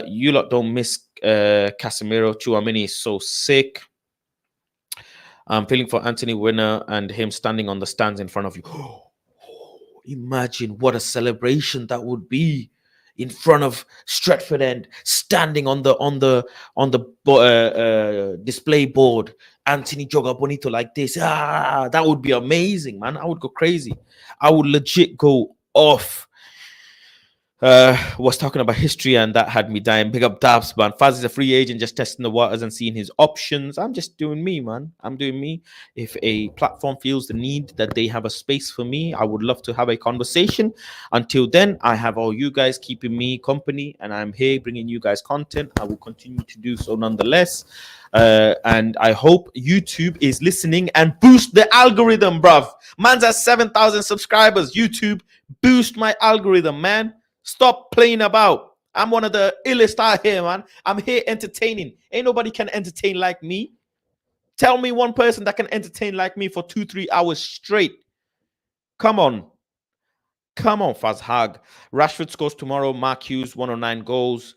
You lot don't miss Casemiro. Tchouameni is so sick. I'm feeling for Anthony Winner and him standing on the stands in front of you. Imagine what a celebration that would be in front of Stretford End, standing on the display board. Anthony Joga Bonito like this. That would be amazing, man. I would go crazy. I would legit go off. Was talking about history and that had me dying. Big up Dabs, man. Faz is a free agent, just testing the waters and seeing his options. I'm just doing me, man. I'm doing me. If a platform feels the need that they have a space for me, I would love to have a conversation. Until then, I have all you guys keeping me company and I'm here bringing you guys content. I will continue to do so nonetheless. And I hope YouTube is listening and boost the algorithm, bruv. Man's at 7,000 subscribers. YouTube, boost my algorithm, man. Stop playing about. I'm one of the illest out here, man. I'm here entertaining. Ain't nobody can entertain like me. Tell me one person that can entertain like me for 2-3 hours straight. Come on. Come on, Fazhag. Rashford scores tomorrow. Mark Hughes, 109 goals.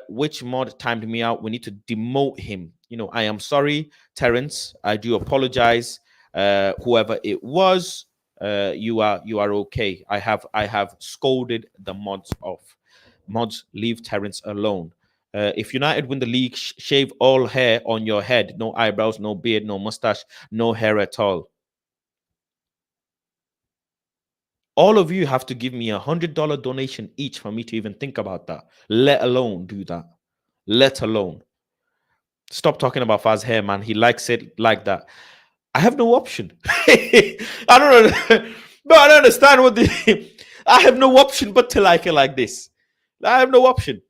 Which mod timed me out? We need to demote him. You know, I am sorry, Terence. I do apologize. Whoever it was. You are okay. I have scolded the mods off. Mods, leave Terence alone. If United win the league, shave all hair on your head. No eyebrows, no beard, no mustache, no hair at all. All of you have to give me $100 donation each for me to even think about that. Let alone do that. Let alone. Stop talking about Faz hair, man. He likes it like that. I have no option. I don't know. No, I don't understand what the. I have no option but to like it like this. I have no option.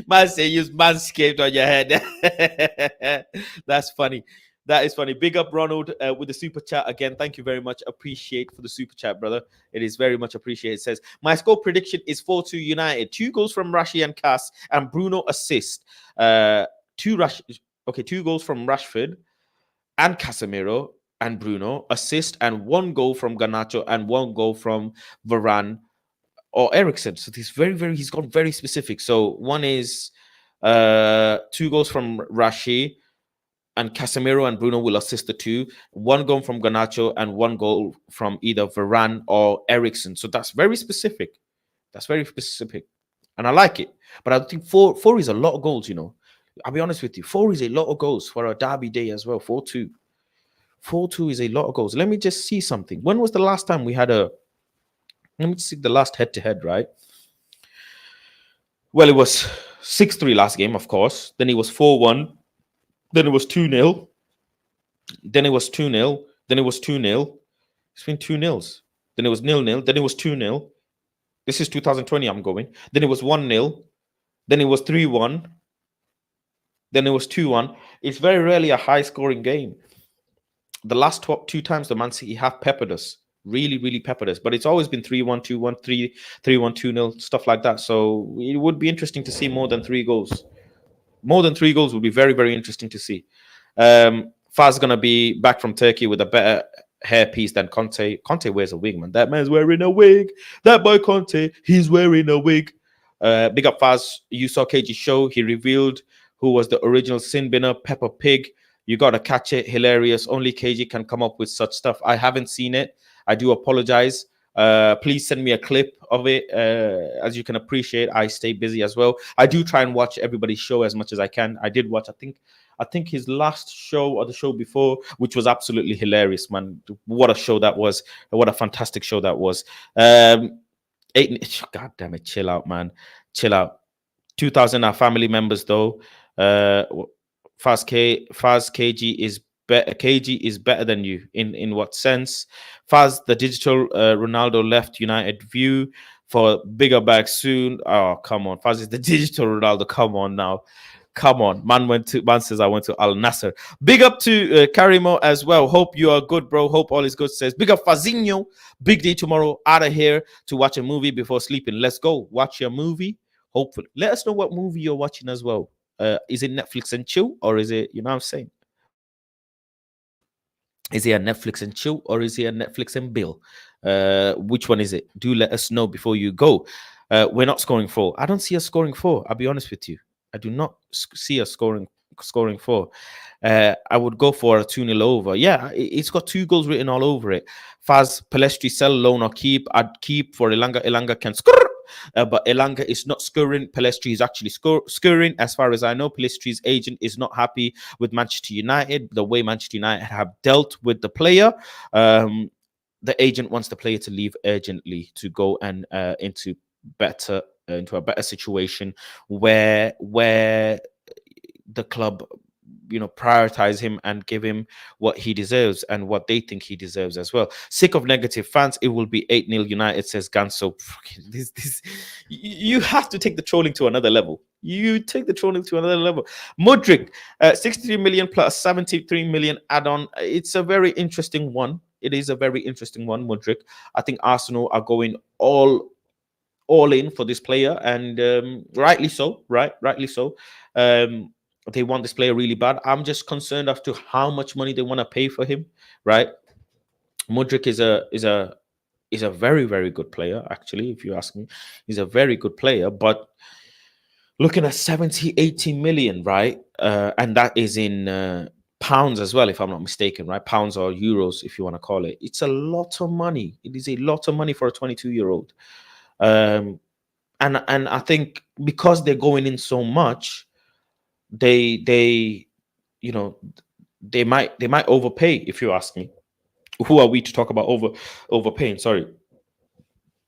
Man say use Manscaped on your head. That's funny. That is funny. Big up Ronald with the super chat again. Thank you very much. Appreciate for the super chat, brother. It is very much appreciated. It says my score prediction is 4-2 United. 2 goals from Rashi and Cass and Bruno assist. 2 goals from Rashford and Casemiro and Bruno assist, and 1 goal from Garnacho and 1 goal from Varane or Eriksen. So he's gone very specific. So one is 2 goals from Rashi. And Casemiro and Bruno will assist the 2. 1 goal from Garnacho and 1 goal from either Varane or Eriksen. So that's very specific. That's very specific. And I like it. But I think 4 is a lot of goals, you know. I'll be honest with you. 4 is a lot of goals for a derby day as well. 4-2. 4-2 is a lot of goals. Let me just see something. When was the last time we had a... Let me see the last head-to-head, right? Well, it was 6-3 last game, of course. Then it was 4-1. Then it was 2-0. Then it was 2-0. Then it was 2-0. It's been 2-0s. Then it was 0-0. Then it was 2-0. This is 2020, I'm going. Then it was 1-0. Then it was 3-1. Then it was 2-1. It's very rarely a high-scoring game. The last 2 times the Man City have peppered us. Really, really peppered us. But it's always been 3-1, 2-1, 3-1, 2-0, stuff like that. So it would be interesting to see more than 3 goals. More than 3 goals would be very, very interesting to see. Faz going to be back from Turkey with a better hairpiece than Conte. Conte wears a wig, man. That man's wearing a wig. That boy Conte, he's wearing a wig. Big up Faz. You saw KG show. He revealed who was the original sin binner, Peppa Pig. You got to catch it. Hilarious. Only KG can come up with such stuff. I haven't seen it. I do apologize. Please send me a clip of it. As you can appreciate, I stay busy as well. I do try and watch everybody's show as much as I can. I did watch, I think his last show or the show before, which was absolutely hilarious, man. What a show that was. What a fantastic show that was. God damn it. Chill out, man. Chill out. 2,000 are family members, though. Faz KG is better. KG is better than you. In what sense? Faz, the digital Ronaldo left United view for bigger bags soon. Oh, come on. Faz is the digital Ronaldo. Come on now. Come on. Man says I went to Al Nasser. Big up to Karimo as well. Hope you are good, bro. Hope all is good. Says big up Fazinho. Big day tomorrow. Out of here to watch a movie before sleeping. Let's go. Watch your movie. Hopefully. Let us know what movie you're watching as well. Is it Netflix and chill, or is it, you know what I'm saying? Is it a Netflix and chill, or is it a Netflix and bill? Which one is it? Do let us know before you go. We're not scoring 4. I don't see us scoring 4. I'll be honest with you. I do not see us scoring 4. I would go for a 2-0 over. Yeah, it's got 2 goals written all over it. Faz, Palestri, sell, loan, or keep. I'd keep for Elanga. Elanga can score. But Elanga is not scoring. Palestri is actually scoring. As far as I know, Palestri's agent is not happy with Manchester United, the way Manchester United have dealt with the player. The agent wants the player to leave urgently to go and into a better situation where the club, you know, prioritize him and give him what he deserves and what they think he deserves as well. Sick of negative fans. It will be 8-0 United, says Ganso. This you have to take the trolling to another level. You take the trolling to another level. Mudryk, 63 million plus 73 million add-on. It's a very interesting one. It is a very interesting one, Mudryk. I think Arsenal are going all in for this player, and rightly so. Rightly so. They want this player really bad. I'm just concerned as to how much money they want to pay for him, right? Mudryk is a very, very good player, actually, if you ask me. He's a very good player, but looking at 70, 80 million, right? And that is in pounds as well, if I'm not mistaken, right? Pounds or euros, if you want to call it. It's a lot of money. It is a lot of money for a 22-year-old. And I think because they're going in so much, they you know, they might overpay, if you ask me. Who are we to talk about overpaying? Sorry.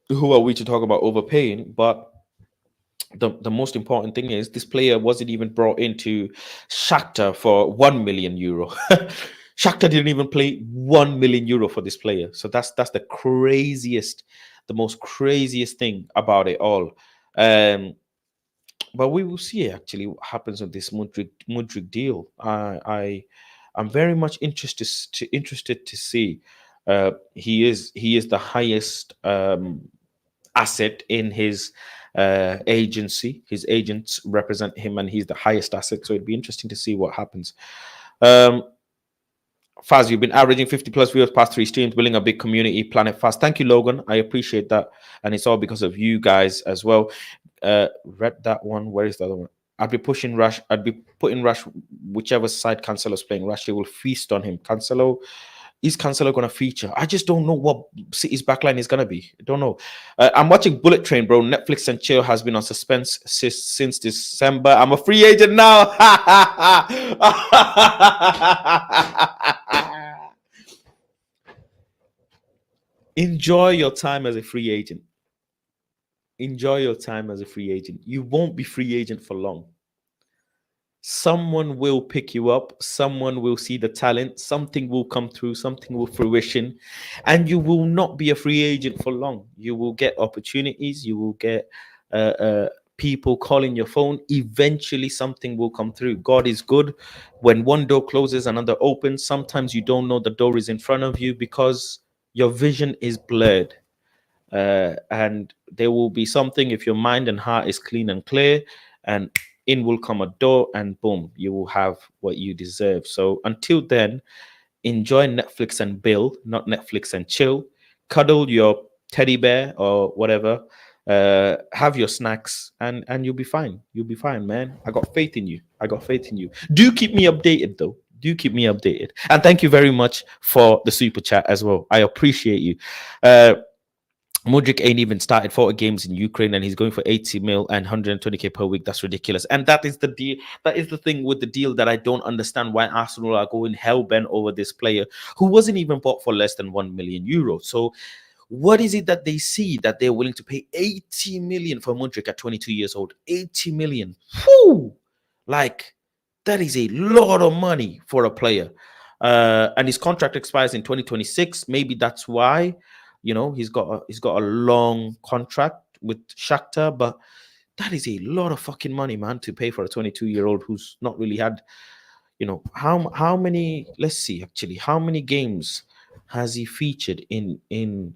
Who are we to talk about overpaying? But the most important thing is this player wasn't even brought into Shakhtar for 1 million euro. Shakhtar didn't even pay 1 million euro for this player. So that's the most craziest thing about it all. But we will see actually what happens with this Mudryk deal. I'm very much interested to see. He is the highest asset in his agency. His agents represent him, and he's the highest asset. So it'd be interesting to see what happens. Faz, you've been averaging 50 plus viewers past 3 streams, building a big community. Planet Faz. Thank you, Logan. I appreciate that, and it's all because of you guys as well. Read that one. Where is the other one? I'd be putting Rush whichever side Cancelo's playing. Rush, they will feast on him. Is Cancelo going to feature? I just don't know what City's backline is going to be. I don't know. I'm watching Bullet Train, bro. Netflix and chill has been on suspense since December. I'm a free agent now. Enjoy your time as a free agent. Enjoy your time as a free agent. You won't be free agent for long. Someone will pick you up. Someone will see the talent. Something will come through. Something will fruition. And you will not be a free agent for long. You will get opportunities. You will get people calling your phone. Eventually, something will come through. God is good. When one door closes, another opens. Sometimes you don't know the door is in front of you because your vision is blurred. And there will be something if your mind and heart is clean and clear, and in will come a door, and boom, you will have what you deserve. So until then, enjoy Netflix and Bill, not Netflix and chill. Cuddle your teddy bear or whatever. Have your snacks, and you'll be fine. You'll be fine, man. I got faith in you. Do keep me updated, though. do keep me updated. And thank you very much for the super chat as well. I appreciate you. Mudryk ain't even started 40 games in Ukraine and he's going for 80 mil and 120k per week. That's ridiculous. And that is the deal. That is the thing with the deal that I don't understand why Arsenal are going hell-bent over this player who wasn't even bought for less than 1 million euros. So what is it that they see that they're willing to pay 80 million for Mudryk at 22 years old? 80 million. Whew! Like, that is a lot of money for a player. And his contract expires in 2026. Maybe that's why. You know, he's got a long contract with Shakhtar, but that is a lot of fucking money, man, to pay for a 22-year-old who's not really had, you know, how many, let's see, actually, how many games has he featured in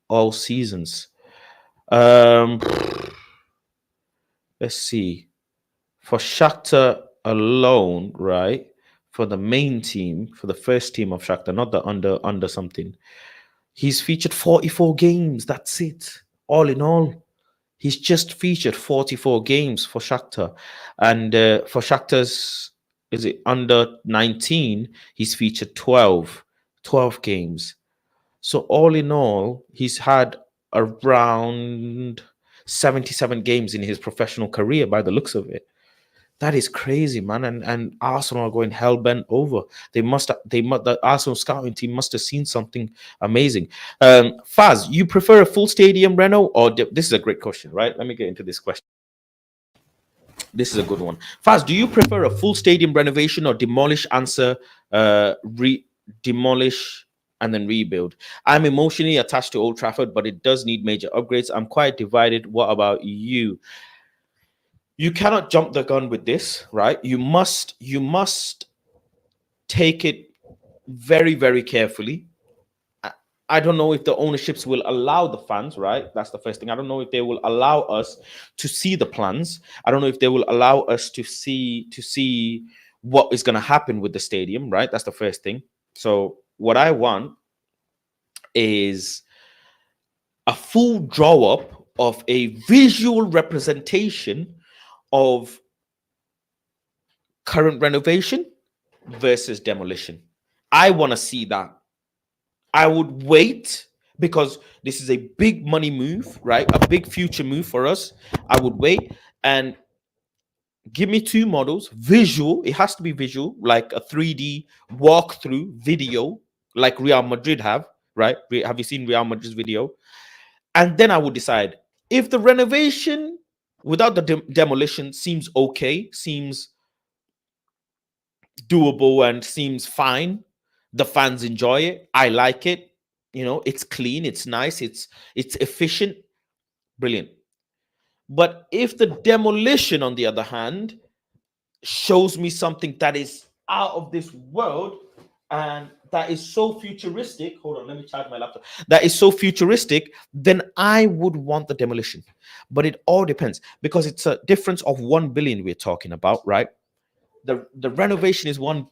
all seasons? Let's see. For Shakhtar alone, right? For the main team, for the first team of Shakhtar, not the under something. He's featured 44 games. That's it. All in all, he's just featured 44 games for Shakhtar. And for Shakhtar's, is it under 19, he's featured 12 games. So all in all, he's had around 77 games in his professional career by the looks of it. That is crazy, man. And Arsenal are going hell-bent over. The Arsenal scouting team must have seen something amazing. Faz, you prefer a full stadium reno or this is a great question, right? Let me get into this question. This is a good one. Faz, do you prefer a full stadium renovation or demolish demolish and then rebuild? I'm emotionally attached to Old Trafford, but it does need major upgrades. I'm quite divided. What about you? You cannot jump the gun with this, right? You must take it very, very carefully. I don't know if the ownerships will allow the fans, right? That's the first thing. I don't know if they will allow us to see the plans. I don't know if they will allow us to see what is going to happen with the stadium, right? That's the first thing. So what I want is a full draw up of a visual representation of current renovation versus demolition. I want to see that. I would wait because this is a big money move, right? A big future move for us. I would wait and give me two models, visual. It has to be visual, like a 3D walkthrough video, like Real Madrid have, right? Have you seen Real Madrid's video? And then I would decide if the renovation without the demolition seems okay, seems doable and seems fine. The fans enjoy it. I like it. You know, it's clean, it's nice, it's efficient, brilliant. But if the demolition, on the other hand, shows me something that is out of this world and that is so futuristic, hold on, let me charge my laptop, that is so futuristic, then I would want the demolition. But it all depends because it's a difference of 1 billion we're talking about, right? The renovation is 1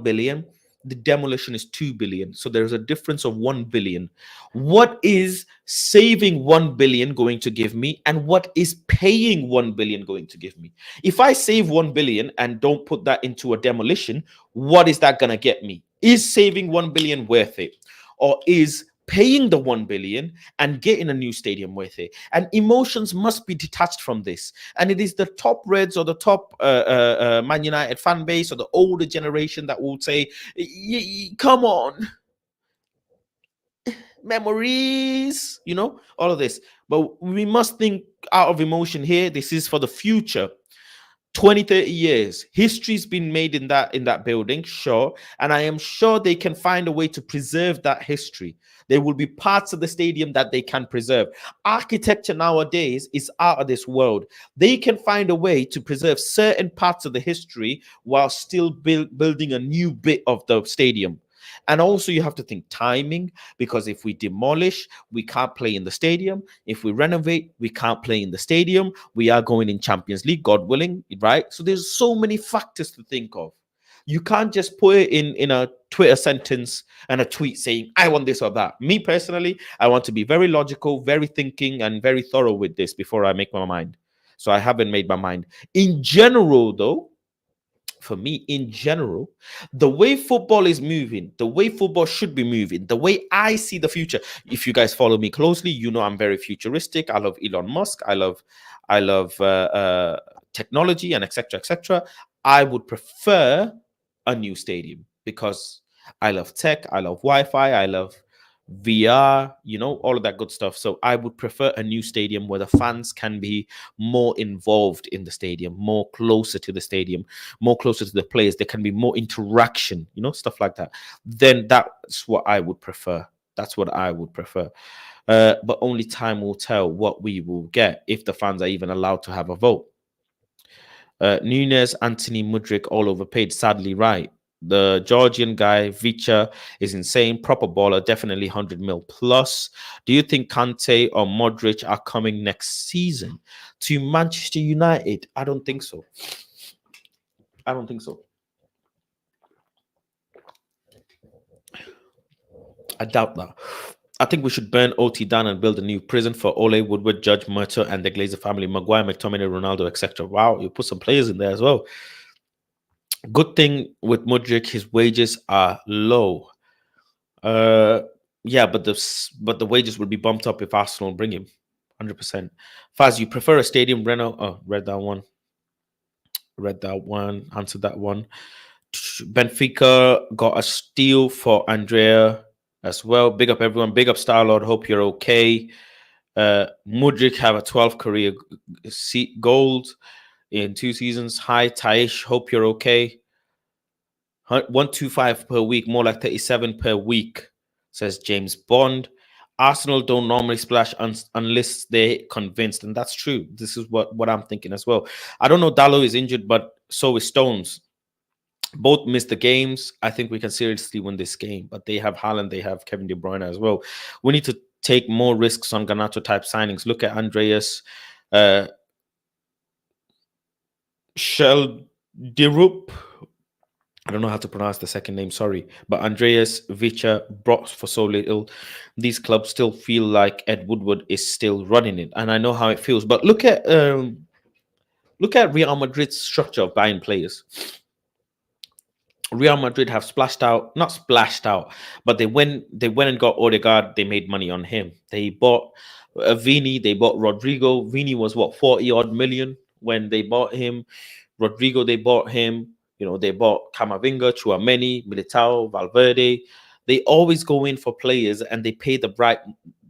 billion, the demolition is 2 billion. So there's a difference of 1 billion. What is saving 1 billion going to give me, and what is paying 1 billion going to give me? If I save 1 billion and don't put that into a demolition, what is that going to get me? Is saving 1 billion worth it, or is paying the 1 billion and getting a new stadium worth it? And emotions must be detached from this. And it is the top Reds or the top Man United fan base or the older generation that will say, come on, memories, you know, all of this. But we must think out of emotion here. This is for the future. 20, 30 years, history's been made in that building, sure, and I am sure they can find a way to preserve that history. There will be parts of the stadium that they can preserve. Architecture nowadays is out of this world. They can find a way to preserve certain parts of the history while still building a new bit of the stadium. And also you have to think timing, because if we demolish, we can't play in the stadium. If we renovate, we can't play in the stadium. We are going in Champions League, God willing, right? So there's so many factors to think of. You can't just put it in a Twitter sentence and a tweet saying, I want this or that. Me personally, I want to be very logical, very thinking, and very thorough with this before I make my mind. So I haven't made my mind. In general, though, for me in general, the way football is moving, the way football should be moving, the way I see the future. If you guys follow me closely, you know I'm very futuristic. I love Elon Musk. I love technology and etc. etc. I would prefer a new stadium because I love tech. I love Wi-Fi. I love VR, all of that good stuff. So I would prefer a new stadium where the fans can be more involved in the stadium, more closer to the stadium, more closer to the players. There can be more interaction, stuff like that. Then that's what I would prefer. That's what I would prefer. But only time will tell what we will get if the fans are even allowed to have a vote. Nunez, Anthony, Mudryk, all overpaid. Sadly, right. The Georgian guy, Vicha, is insane. Proper baller, definitely 100 mil plus. Do you think Kante or Modric are coming next season to Manchester United? I don't think so. I don't think so. I doubt that. I think we should burn OT down and build a new prison for Ole, Woodward, Judge, Murto, and the Glazer family, Maguire, McTominay, Ronaldo, etc. Wow, you put some players in there as well. Good thing with Mudryk, his wages are low. Yeah, but the wages will be bumped up if Arsenal bring him. 100%. Faz, you prefer a stadium, Renault? Oh, read that one. Answered that one. Benfica got a steal for Andrea as well. Big up everyone. Big up Starlord. Hope you're okay. Mudryk have a 12 career gold in 2 seasons. Hi, Taish. Hope you're okay. 125 per week, more like 37 per week, says James Bond. Arsenal don't normally splash unless they're convinced, and that's true. This is what I'm thinking as well. I don't know, Dallo is injured, but so is Stones. Both missed the games. I think we can seriously win this game, but they have Haaland, they have Kevin De Bruyne as well. We need to take more risks on Ganato type signings. Look at Andreas Shelderup. I don't know how to pronounce the second name, sorry. But Andreas Vicha brought for so little. These clubs still feel like Ed Woodward is still running it. And I know how it feels. But look at Real Madrid's structure of buying players. Real Madrid have not splashed out, but they went and got Odegaard. They made money on him. They bought Vini, they bought Rodrigo. Vini was 40 odd million when they bought him. Rodrigo, they bought him. They bought Camavinga, Tchouameni, Militao, Valverde. They always go in for players and they pay the right,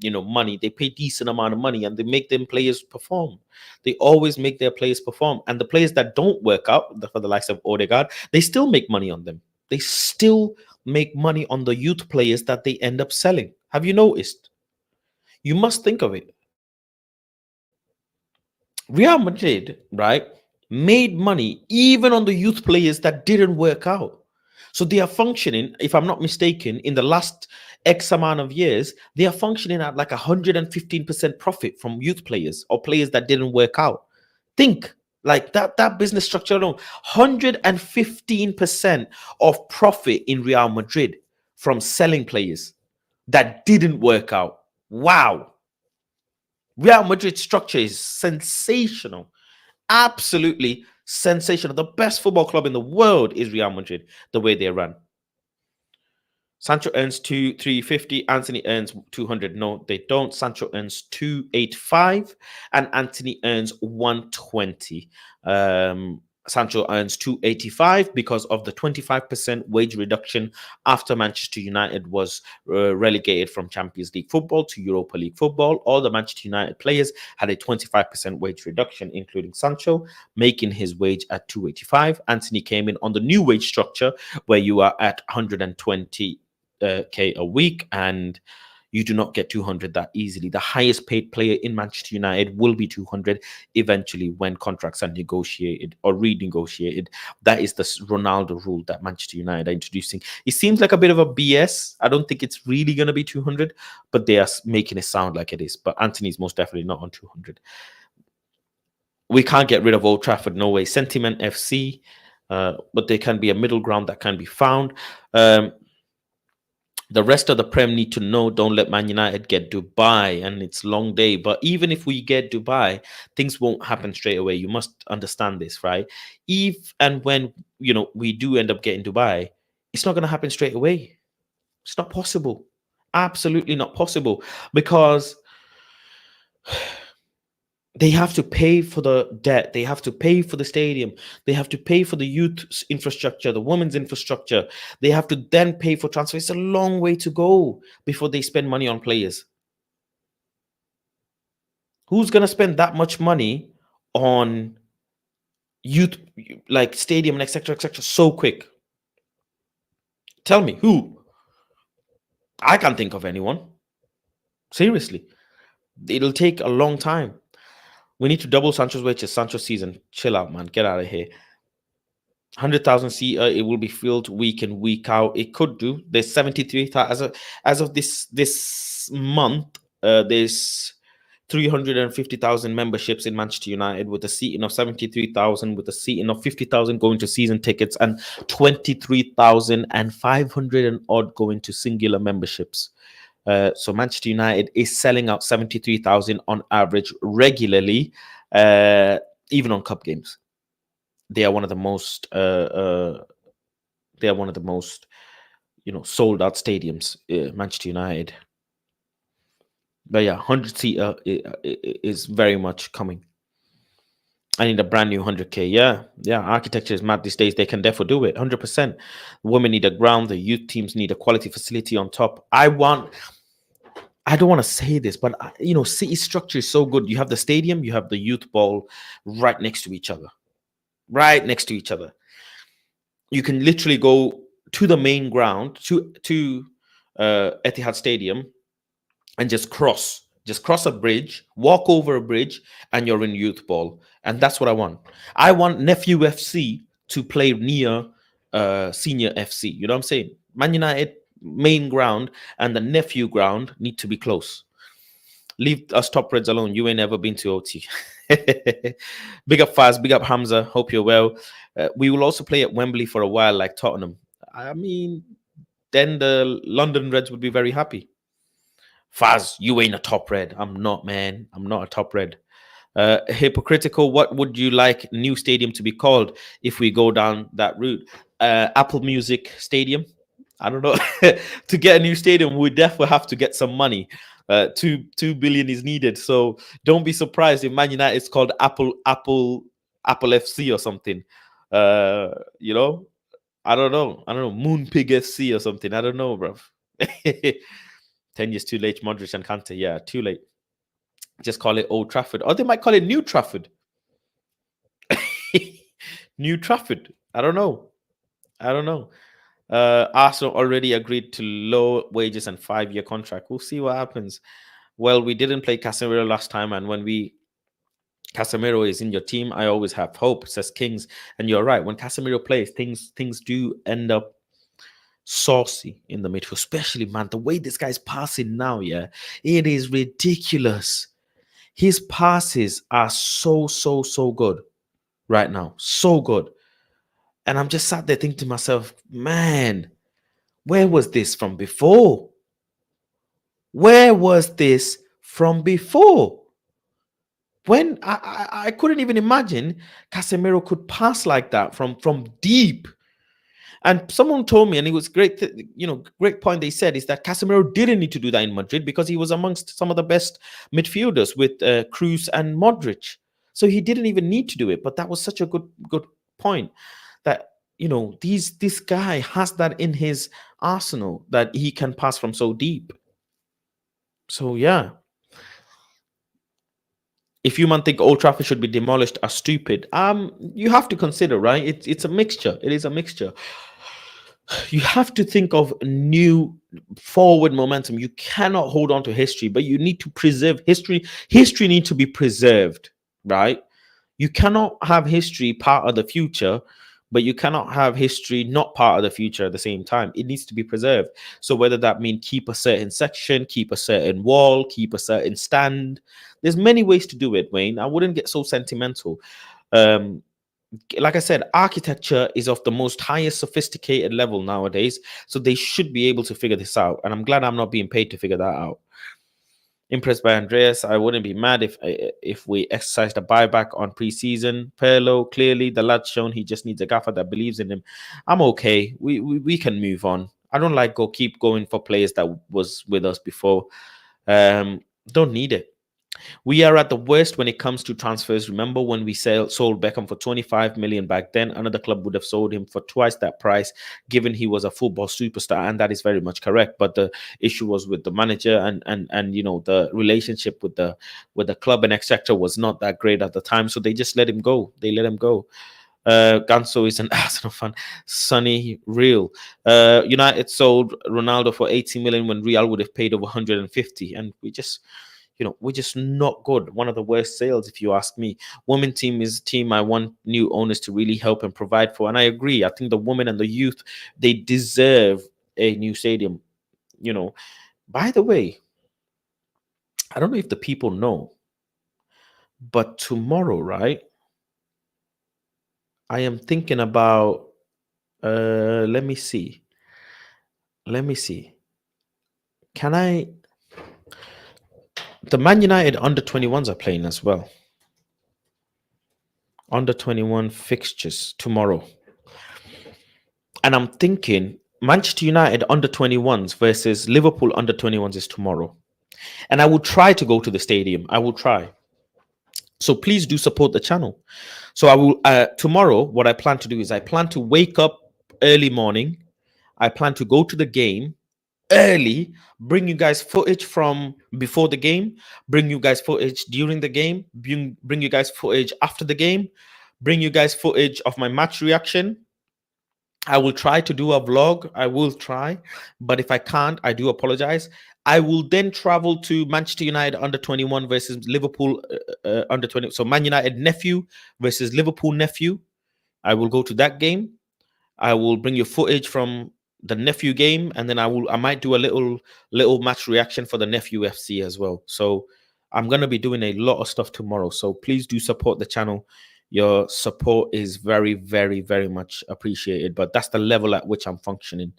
money. They pay decent amount of money and they make them players perform. They always make their players perform. And the players that don't work out, for the likes of Odegaard, they still make money on them. They still make money on the youth players that they end up selling. Have you noticed? You must think of it. Real Madrid, right, made money even on the youth players that didn't work out. So they are functioning, if I'm not mistaken, in the last X amount of years, they are functioning at like 115% profit from youth players or players that didn't work out. Think like that business structure alone, 115% of profit in Real Madrid from selling players that didn't work out. Wow. Real Madrid structure is sensational. Absolutely sensational. The best football club in the world is Real Madrid, the way they run. Sancho earns 350. Anthony earns 200. No, they don't. Sancho earns 285 and Anthony earns 120. Sancho earns 285 because of the 25% wage reduction after Manchester United was relegated from Champions League football to Europa League football. All the Manchester United players had a 25% wage reduction, including Sancho, making his wage at 285. Anthony came in on the new wage structure where you are at 120k a week and you do not get 200 that easily. The highest paid player in Manchester United will be 200 eventually when contracts are negotiated or renegotiated. That is the Ronaldo rule that Manchester United are introducing. It seems like a bit of a BS. I don't think it's really going to be 200, but they are making it sound like it is. But Anthony's most definitely not on 200. We can't get rid of Old Trafford, no way. Sentiment FC, but there can be a middle ground that can be found. The rest of the Prem need to know, don't let Man United get Dubai, and it's long day. But even if we get Dubai, things won't happen straight away. You must understand this, right? If and when we do end up getting Dubai, it's not going to happen straight away. It's not possible. Absolutely not possible, because they have to pay for the debt. They have to pay for the stadium. They have to pay for the youth infrastructure, the women's infrastructure. They have to then pay for transfer. It's a long way to go before they spend money on players. Who's going to spend that much money on youth, like stadium, etc., so quick? Tell me, who? I can't think of anyone. Seriously. It'll take a long time. We need to double Sancho's wages. Sancho season. Chill out, man. Get out of here. 100,000 seater. It will be filled week in, week out. It could do. There's 73,000 as of this month. There's 350,000 memberships in Manchester United, with a seating of 73,000, with a seating of 50,000 going to season tickets, and 23,500 and odd going to singular memberships. So Manchester United is selling out 73,000 on average regularly, even on cup games. They are one of the most sold out stadiums, Manchester United. But yeah, 100 seater is very much coming. I need a brand new 100k. Yeah. Architecture is mad these days. They can therefore do it 100%. Women need a ground. The youth teams need a quality facility on top. I don't want to say this, but City structure is so good. You have the stadium, you have the youth ball right next to each other. You can literally go to the main ground, to Etihad Stadium, and just cross a bridge, walk over a bridge, and you're in youth ball. And that's what I want. I want Nephew FC to play near Senior FC. You know what I'm saying? Man United main ground and the Nephew ground need to be close. Leave us top reds alone. You ain't ever been to OT. Big up Faz, big up Hamza. Hope you're well. We will also play at Wembley for a while, like Tottenham. I mean, then the London Reds would be very happy. Faz, you ain't a top red. I'm not, man. I'm not a top red. Hypocritical. What would you like new stadium to be called if we go down that route? Apple Music Stadium. I don't know. To get a new stadium, we definitely have to get some money. 2 billion is needed. So don't be surprised if Man United is called Apple FC or something. I don't know. Moonpig FC or something. I don't know, bro. 10 years too late, Modric and Kante. Yeah, too late. Just call it Old Trafford. Or they might call it New Trafford. New Trafford. I don't know. Arsenal already agreed to low wages and 5-year contract. We'll see what happens. Well, we didn't play Casemiro last time, and when Casemiro is in your team, I always have hope, says Kings. And you're right. When Casemiro plays, things do end up saucy in the midfield, especially, man, the way this guy's passing now, yeah, it is ridiculous. His passes are so good right now, so good. And I'm just sat there thinking to myself, man, where was this from before? When I couldn't even imagine Casemiro could pass like that from deep. And someone told me, and it was great, great point they said, is that Casemiro didn't need to do that in Madrid because he was amongst some of the best midfielders with Kroos and Modric. So he didn't even need to do it. But that was such a good point that, this guy has that in his arsenal that he can pass from so deep. So, yeah. If you think Old Trafford should be demolished are stupid, you have to consider, right? It's a mixture. It is a mixture. You have to think of new forward momentum. You cannot hold on to history, but you need to preserve history. History needs to be preserved, right? You cannot have history part of the future, but you cannot have history not part of the future at the same time. It needs to be preserved. So whether that means keep a certain section, keep a certain wall, keep a certain stand, there's many ways to do it, Wayne. I wouldn't get so sentimental. like I said, architecture is of the most highest sophisticated level nowadays. So they should be able to figure this out. And I'm glad I'm not being paid to figure that out. Impressed by Andreas. I wouldn't be mad if we exercised a buyback on preseason. Perlo, clearly the lad's shown he just needs a gaffer that believes in him. I'm okay. We can move on. I don't like keep going for players that was with us before. Don't need it. We are at the worst when it comes to transfers. Remember when we sold Beckham for 25 million back then? Another club would have sold him for twice that price, given he was a football superstar, and that is very much correct. But the issue was with the manager, and you know, the relationship with the club and etc. was not that great at the time, so they just let him go. They let him go. Ganso is an Arsenal fan. Sunny Real. United sold Ronaldo for 80 million when Real would have paid over 150, and we're just not good. One of the worst sales, if you ask me. Women team is a team I want new owners to really help and provide for. And I agree. I think the women and the youth, they deserve a new stadium. By the way, I don't know if the people know, but tomorrow, right? I am thinking about, let me see. The Man United under 21s are playing as well. Under 21 fixtures tomorrow. And I'm thinking Manchester United under 21s versus Liverpool under 21s is tomorrow. And I will try to go to the stadium. I will try. So please do support the channel. So I will tomorrow, what I plan to do is I plan to wake up early morning. I plan to go to the game early, bring you guys footage from before the game, bring you guys footage during the game, bring you guys footage after the game, bring you guys footage of my match reaction. I will try to do a vlog. I will try, but if I can't, I do apologize. I will then travel to Manchester United under 21 versus Liverpool under 20. So Man United nephew versus Liverpool nephew. I will go to that game. I will bring you footage from the nephew game, and then I might do a little match reaction for the nephew FC as well. So I'm gonna be doing a lot of stuff tomorrow. So please do support the channel. Your support is very, very, very much appreciated. But that's the level at which I'm functioning.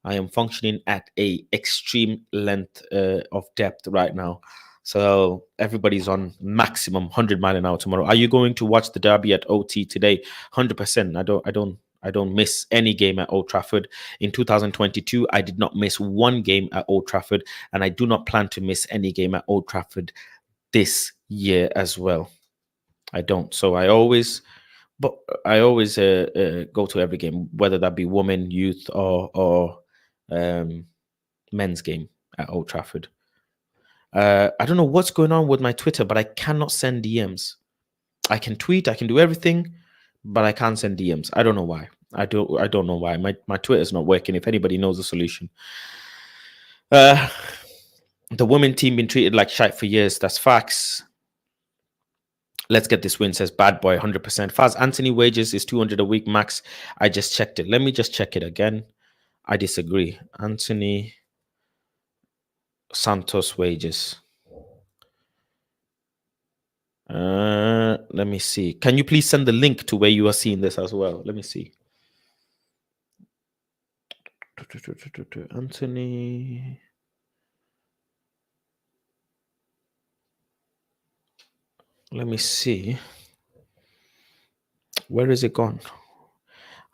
I am functioning at a extreme length of depth right now. So everybody's on maximum 100 mile an hour tomorrow. Are you going to watch the derby at OT today? 100%. I don't miss any game at Old Trafford. In 2022, I did not miss one game at Old Trafford, and I do not plan to miss any game at Old Trafford this year as well. I don't. So I always go to every game, whether that be women, youth, or men's game at Old Trafford. I don't know what's going on with my Twitter, but I cannot send DMs. I can tweet, I can do everything, but I can't send DMs. I don't know why. I don't know why. My Twitter is not working. If anybody knows the solution. The women team been treated like shite for years. That's facts. Let's get this win, says Bad Boy, 100%. Faz, Anthony wages is 200 a week max. I just checked it. Let me just check it again. I disagree. Anthony Santos wages. Let me see. Can you please send the link to where you are seeing this as well? Let me see. Anthony. Let me see. Where is it gone?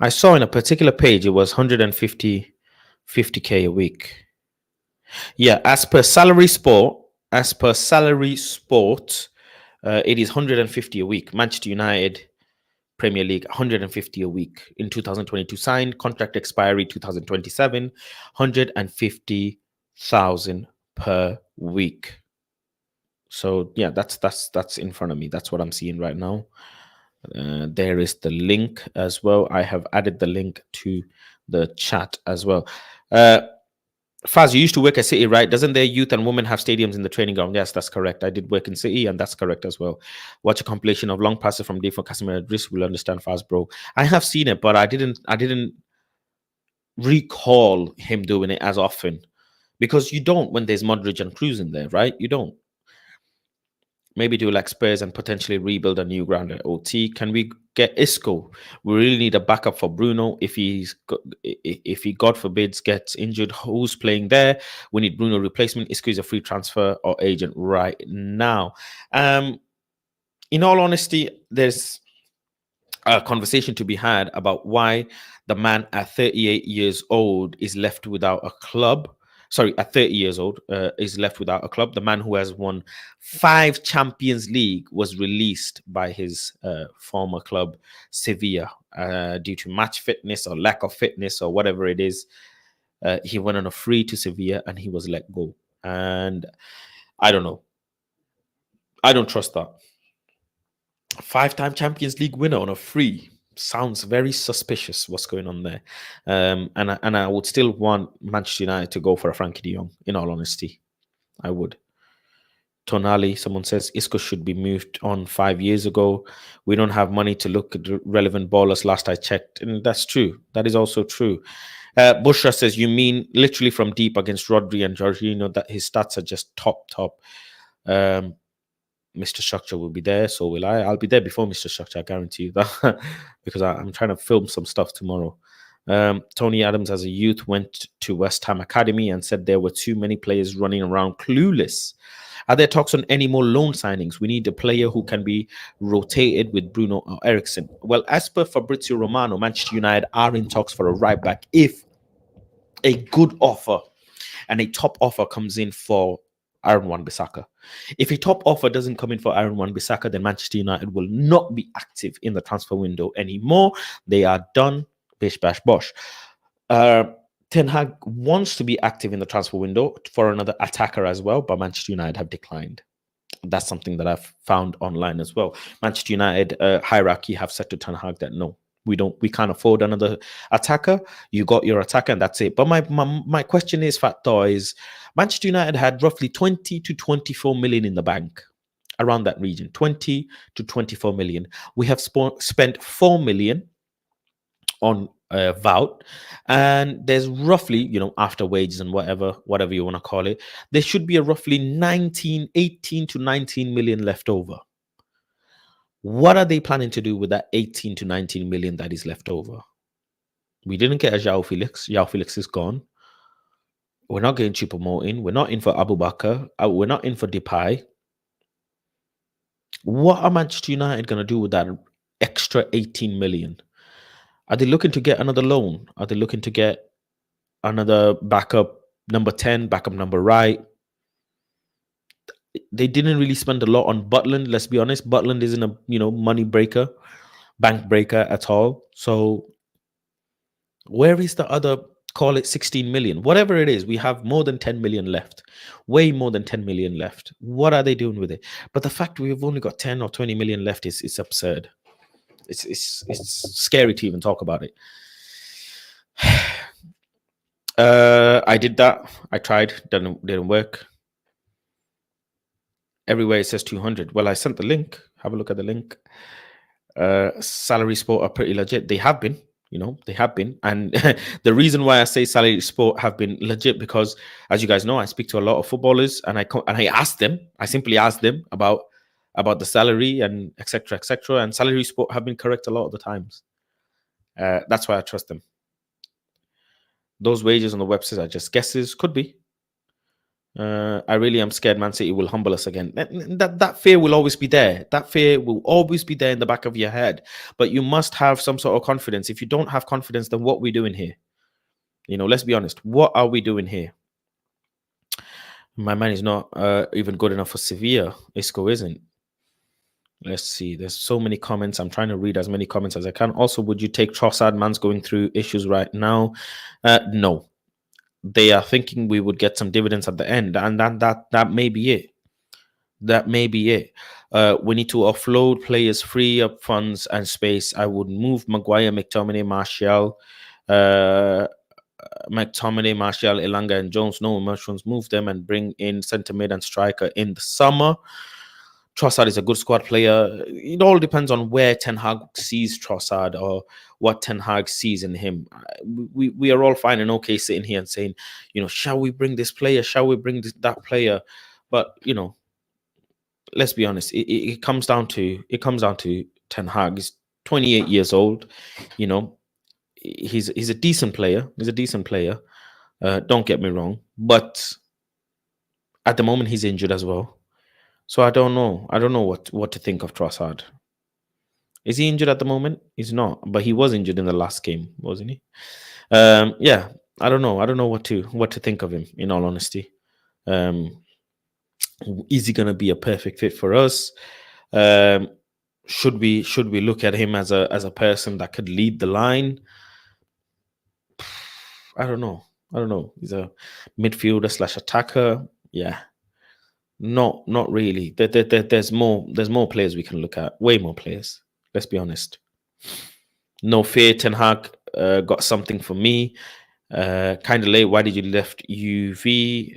I saw in a particular page it was 50K a week. Yeah, as per Salary Sport, it is 150 a week. Manchester United Premier League, 150 a week in 2022. Signed, contract expiry 2027, 150,000 per week. So yeah, that's in front of me. That's what I'm seeing right now. There is the link as well. I have added the link to the chat as well. Faz, you used to work at City, right? Doesn't their youth and women have stadiums in the training ground? Yes, that's correct. I did work in City, and that's correct as well. Watch a compilation of long passes from Dave for Casemiro. Idris will understand, Faz, bro. I have seen it, but I didn't recall him doing it as often, because you don't when there's Modric and Cruz in there, right? You don't. Maybe do like Spurs and potentially rebuild a new ground at OT. Can we get Isco? We really need a backup for Bruno. If if he God forbids gets injured, who's playing there? We need Bruno replacement. Isco is a free transfer or agent right now. In all honesty, there's a conversation to be had about why the man at 38 years old is left without a club. Sorry, at 30 years old, is left without a club. The man who has won 5 Champions League was released by his former club, Sevilla, due to match fitness or lack of fitness or whatever it is. He went on a free to Sevilla and he was let go. And I don't know. I don't trust that. 5-time Champions League winner on a free sounds very suspicious. What's going on there? And I would still want Manchester United to go for a Frankie de Jong. In all honesty, I would. Tonali, someone says Isco should be moved on 5 years ago. We don't have money to look at relevant ballers. Last I checked, and that's true. That is also true. Bushra says, you mean literally from deep against Rodri and Jorginho that his stats are just top. Mr. Structure will be there, so will I. I'll be there before Mr. Structure, I guarantee you that, because I'm trying to film some stuff tomorrow. Tony Adams, as a youth, went to West Ham Academy and said there were too many players running around clueless. Are there talks on any more loan signings? We need a player who can be rotated with Bruno or Ericsson. Well, as per Fabrizio Romano, Manchester United are in talks for a right back if a good offer and a top offer comes in for Aaron Wan-Bissaka. If a top offer doesn't come in for Aaron Wan-Bissaka, then Manchester United will not be active in the transfer window anymore. They are done. Bish, bash, bosh. Ten Hag wants to be active in the transfer window for another attacker as well, but Manchester United have declined. That's something that I've found online as well. Manchester United hierarchy have said to Ten Hag that no, we can't afford another attacker. You got your attacker and that's it. But my question is, Factor, is Manchester United had roughly 20 to 24 million in the bank, around that region, 20 to 24 million. We have spent 4 million on Wout, and there's roughly, after wages and whatever you want to call it, there should be a roughly 18 to 19 million left over. What are they planning to do with that 18 to 19 million that is left over? We didn't get a João Felix. João Felix is gone. We're not getting Choupo-Moting. We're not in for Abubakar. We're not in for Depay. What are Manchester United going to do with that extra 18 million? Are they looking to get another loan? Are they looking to get another backup number 10, backup number right? They didn't really spend a lot on Butland, let's be honest. Butland isn't a, money breaker, bank breaker at all. So where is the other, call it 16 million? Whatever it is, we have more than 10 million left. Way more than 10 million left. What are they doing with it? But the fact we've only got 10 or 20 million left is absurd. It's scary to even talk about it. I did that. I tried. Didn't work. Everywhere it says 200. Well, I sent the link. Have a look at the link. Salary Sport are pretty legit. They have been. They have been. And the reason why I say Salary Sport have been legit, because as you guys know, I speak to a lot of footballers, and I ask them. I simply ask them about the salary and etc. And Salary Sport have been correct a lot of the times. That's why I trust them. Those wages on the website are just guesses. Could be. I really am scared Man City will humble us again. That fear will always be there. That fear will always be there in the back of your head. But you must have some sort of confidence. If you don't have confidence, then what are we doing here? Let's be honest. What are we doing here? My man is not even good enough for Sevilla. Isco isn't. Let's see. There's so many comments. I'm trying to read as many comments as I can. Also, would you take Trossard? Man's going through issues right now. No. They are thinking we would get some dividends at the end, and that may be it. That may be it. We need to offload players, free up funds and space. I would move Maguire, McTominay, Martial, Elanga, and Jones. No emotions. Move them and bring in centre mid and striker in the summer. Trossard is a good squad player. It all depends on where Ten Hag sees Trossard or what Ten Hag sees in him. We are all fine and okay sitting here and saying, shall we bring this player? Shall we bring that player? But, let's be honest. It comes down to Ten Hag. He's 28 years old. You know, he's a decent player. He's a decent player. Don't get me wrong, but at the moment he's injured as well. So I don't know. I don't know what to think of Trossard. Is he injured at the moment? He's not, but he was injured in the last game, wasn't he? Yeah, I don't know. I don't know what to think of him. In all honesty, is he gonna be a perfect fit for us? Should we look at him as a person that could lead the line? I don't know. He's a midfielder / attacker. Yeah, not really. There's more players we can look at. Way more players. Let's be honest. No fear, Ten Hag got something for me. Kind of late. Why did you left UV?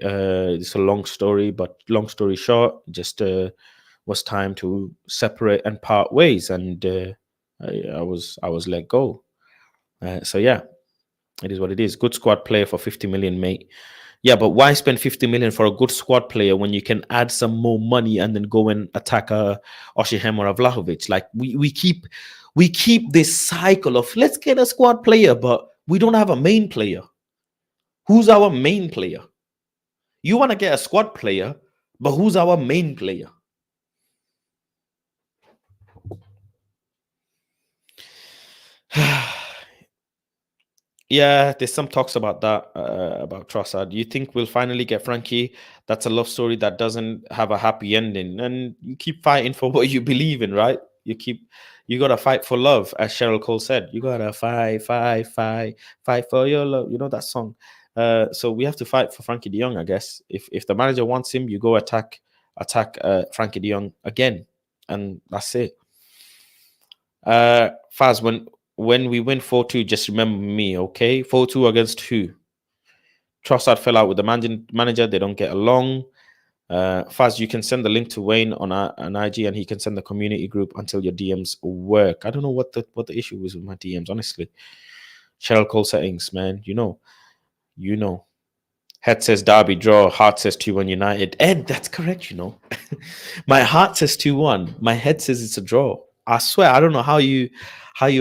It's a long story, but long story short, just was time to separate and part ways, and I was let go. So yeah, it is what it is. Good squad player for 50 million, mate. Yeah, but why spend 50 million for a good squad player when you can add some more money and then go and attack Osimhen or Vlahovic? Like we keep this cycle of let's get a squad player, but we don't have a main player. Who's our main player? You want to get a squad player, but who's our main player? Yeah, there's some talks about that, about Trossard. Do you think we'll finally get Frankie? That's a love story that doesn't have a happy ending. And you keep fighting for what you believe in, right? You got to fight for love, as Cheryl Cole said. You got to fight for your love. You know that song. So we have to fight for Frankie de Jong, I guess. If the manager wants him, you go attack Frankie de Jong again. And that's it. Faz, when we win 4-2, just remember me, okay? 4-2 against who? Trossard fell out with the manager. They don't get along. Faz, you can send the link to Wayne on IG, and he can send the community group until your DMs work. I don't know what the issue is with my DMs, honestly. Cheryl Cole settings, man. You know. Head says Derby draw. Heart says 2-1 United. Ed, that's correct. My heart says 2-1. My head says it's a draw. I swear, I don't know how you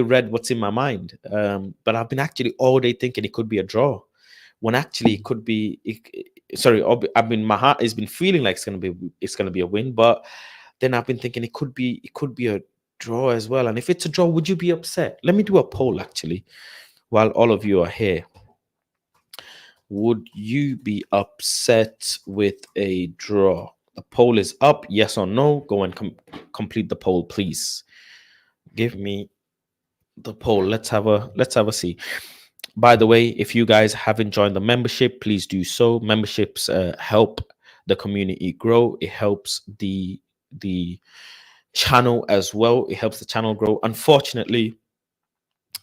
read what's in my mind. But I've been actually all day thinking it could be a draw, when actually it could be. My heart has been feeling like it's gonna be a win, but then I've been thinking it could be a draw as well. And if it's a draw, would you be upset? Let me do a poll actually, while all of you are here. Would you be upset with a draw? The poll is up. Yes or no? Go and complete the poll, please. Give me the poll. Let's have a see. By the way, if you guys haven't joined the membership, please do so. Memberships help the community grow. It helps the channel as well. It helps the channel grow. Unfortunately,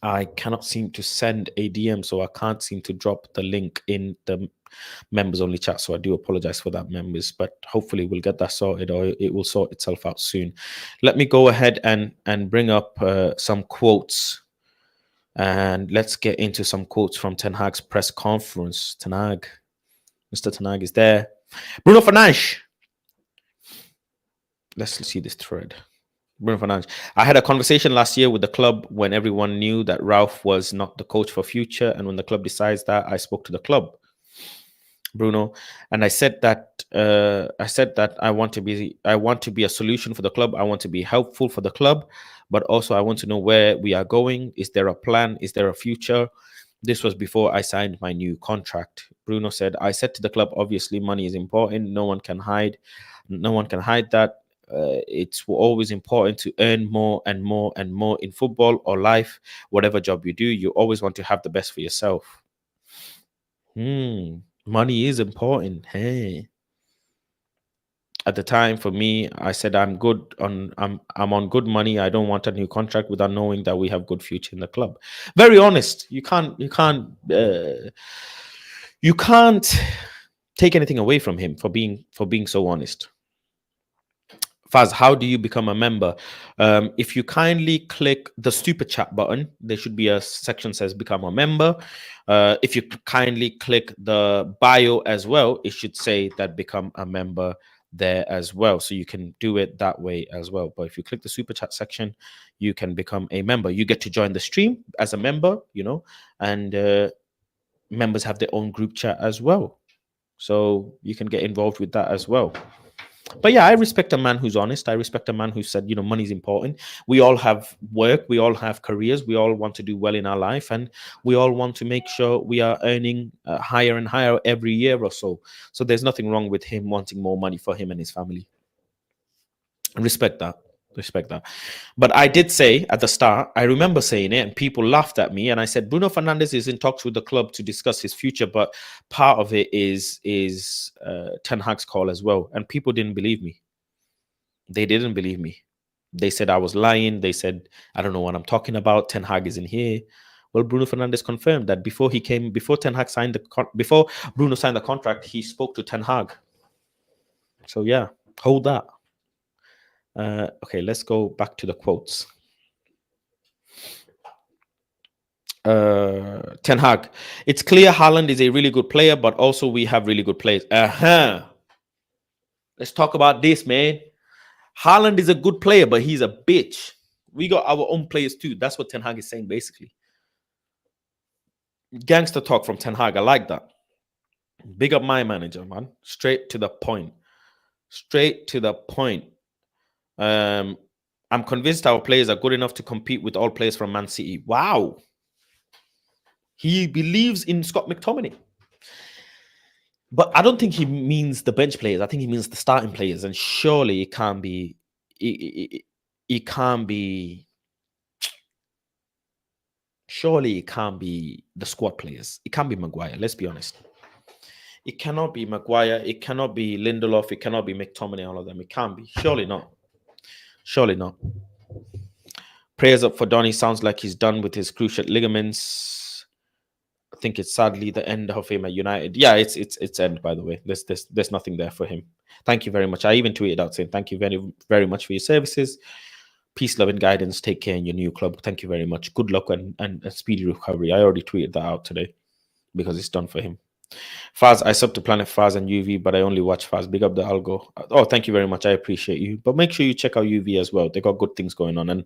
I cannot seem to send a DM, so I can't seem to drop the link in the members only chat. So I do apologize for that, members, but hopefully we'll get that sorted, or it will sort itself out soon. Let me go ahead and bring up some quotes, and let's get into some quotes from Ten Hag's press conference. Mr. Ten Hag is there. Bruno Fernandes. Let's see this thread. Bruno Fernandes. I had a conversation last year with the club when everyone knew that Ralph was not the coach for future, and when the club decides that, I spoke to the club, Bruno, and I said that I want to be a solution for the club. I want to be helpful for the club, but also I want to know where we are going. Is there a plan? Is there a future? This was before I signed my new contract. Bruno said, I said to the club, obviously money is important. No one can hide that. It's always important to earn more and more and more in football or life. Whatever job you do, you always want to have the best for yourself. Money is important. Hey. At the time, for me, I said I'm on good money. I don't want a new contract without knowing that we have good future in the club. Very honest. You can't take anything away from him for being so honest. Faz, how do you become a member? If you kindly click the stupid chat button, there should be a section that says become a member. If you kindly click the bio as well, it should say that become a member there as well. So you can do it that way as well. But if you click the super chat section, you can become a member. You get to join the stream as a member, and members have their own group chat as well. So you can get involved with that as well. But yeah, I respect a man who's honest. I respect a man who said, money's important. We all have work. We all have careers. We all want to do well in our life. And we all want to make sure we are earning higher and higher every year or so. So there's nothing wrong with him wanting more money for him and his family. Respect that. But I did say at the start, I remember saying it, and people laughed at me, and I said Bruno Fernandes is in talks with the club to discuss his future, but part of it is Ten Hag's call as well. And people didn't believe me. They didn't believe me. They said I was lying. They said I don't know what I'm talking about. Ten Hag isn't here. Well, Bruno Fernandes confirmed that before Bruno signed the contract, he spoke to Ten Hag. So yeah, hold that. Okay, let's go back to the quotes. Ten Hag, it's clear Haaland is a really good player, but also we have really good players. Let's talk about this, man. Haaland is a good player, but he's a bitch. We got our own players too. That's what Ten Hag is saying, basically. Gangster talk from Ten Hag. I like that. Big up my manager, man. Straight to the point. I'm convinced our players are good enough to compete with all players from Man City. Wow. He believes in Scott McTominay. But I don't think he means the bench players. I think he means the starting players. And surely it can't be... It can't be... Surely it can't be the squad players. It can't be Maguire. Let's be honest. It cannot be Maguire. It cannot be Lindelof. It cannot be McTominay, all of them. It can't be. Surely not. Prayers up for Donny. Sounds like he's done with his cruciate ligaments. I think it's sadly the end of him at United. Yeah, it's end, by the way. There's nothing there for him. Thank you very much. I even tweeted out saying thank you very, very much for your services. Peace, love, and guidance. Take care in your new club. Thank you very much. Good luck and a speedy recovery. I already tweeted that out today because it's done for him. Faz, I sub to Planet Faz and UV, but I only watch Faz. Big up the algo. Oh, thank you very much. I appreciate you. But make sure you check out UV as well. They got good things going on, and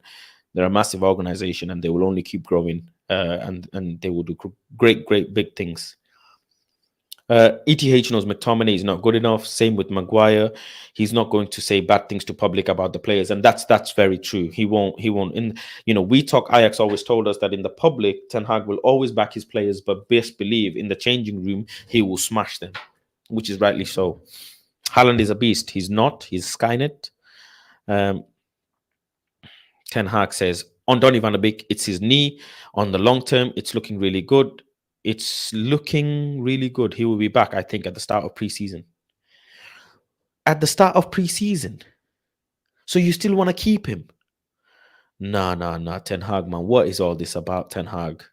they're a massive organization, and they will only keep growing. And they will do great big things. ETH knows McTominay is not good enough. Same with Maguire. He's not going to say bad things to public about the players, and that's very true. He won't. And we talk. Ajax always told us that in the public, Ten Hag will always back his players, but best believe in the changing room, he will smash them, which is rightly so. Haaland is a beast. He's not. He's Skynet. Ten Hag says on Donny van de Beek, it's his knee. On the long term, it's looking really good. It's looking really good. He will be back, I think, at the start of preseason. At the start of preseason. So you still want to keep him? Nah, Ten Hag, man. What is all this about, Ten Hag?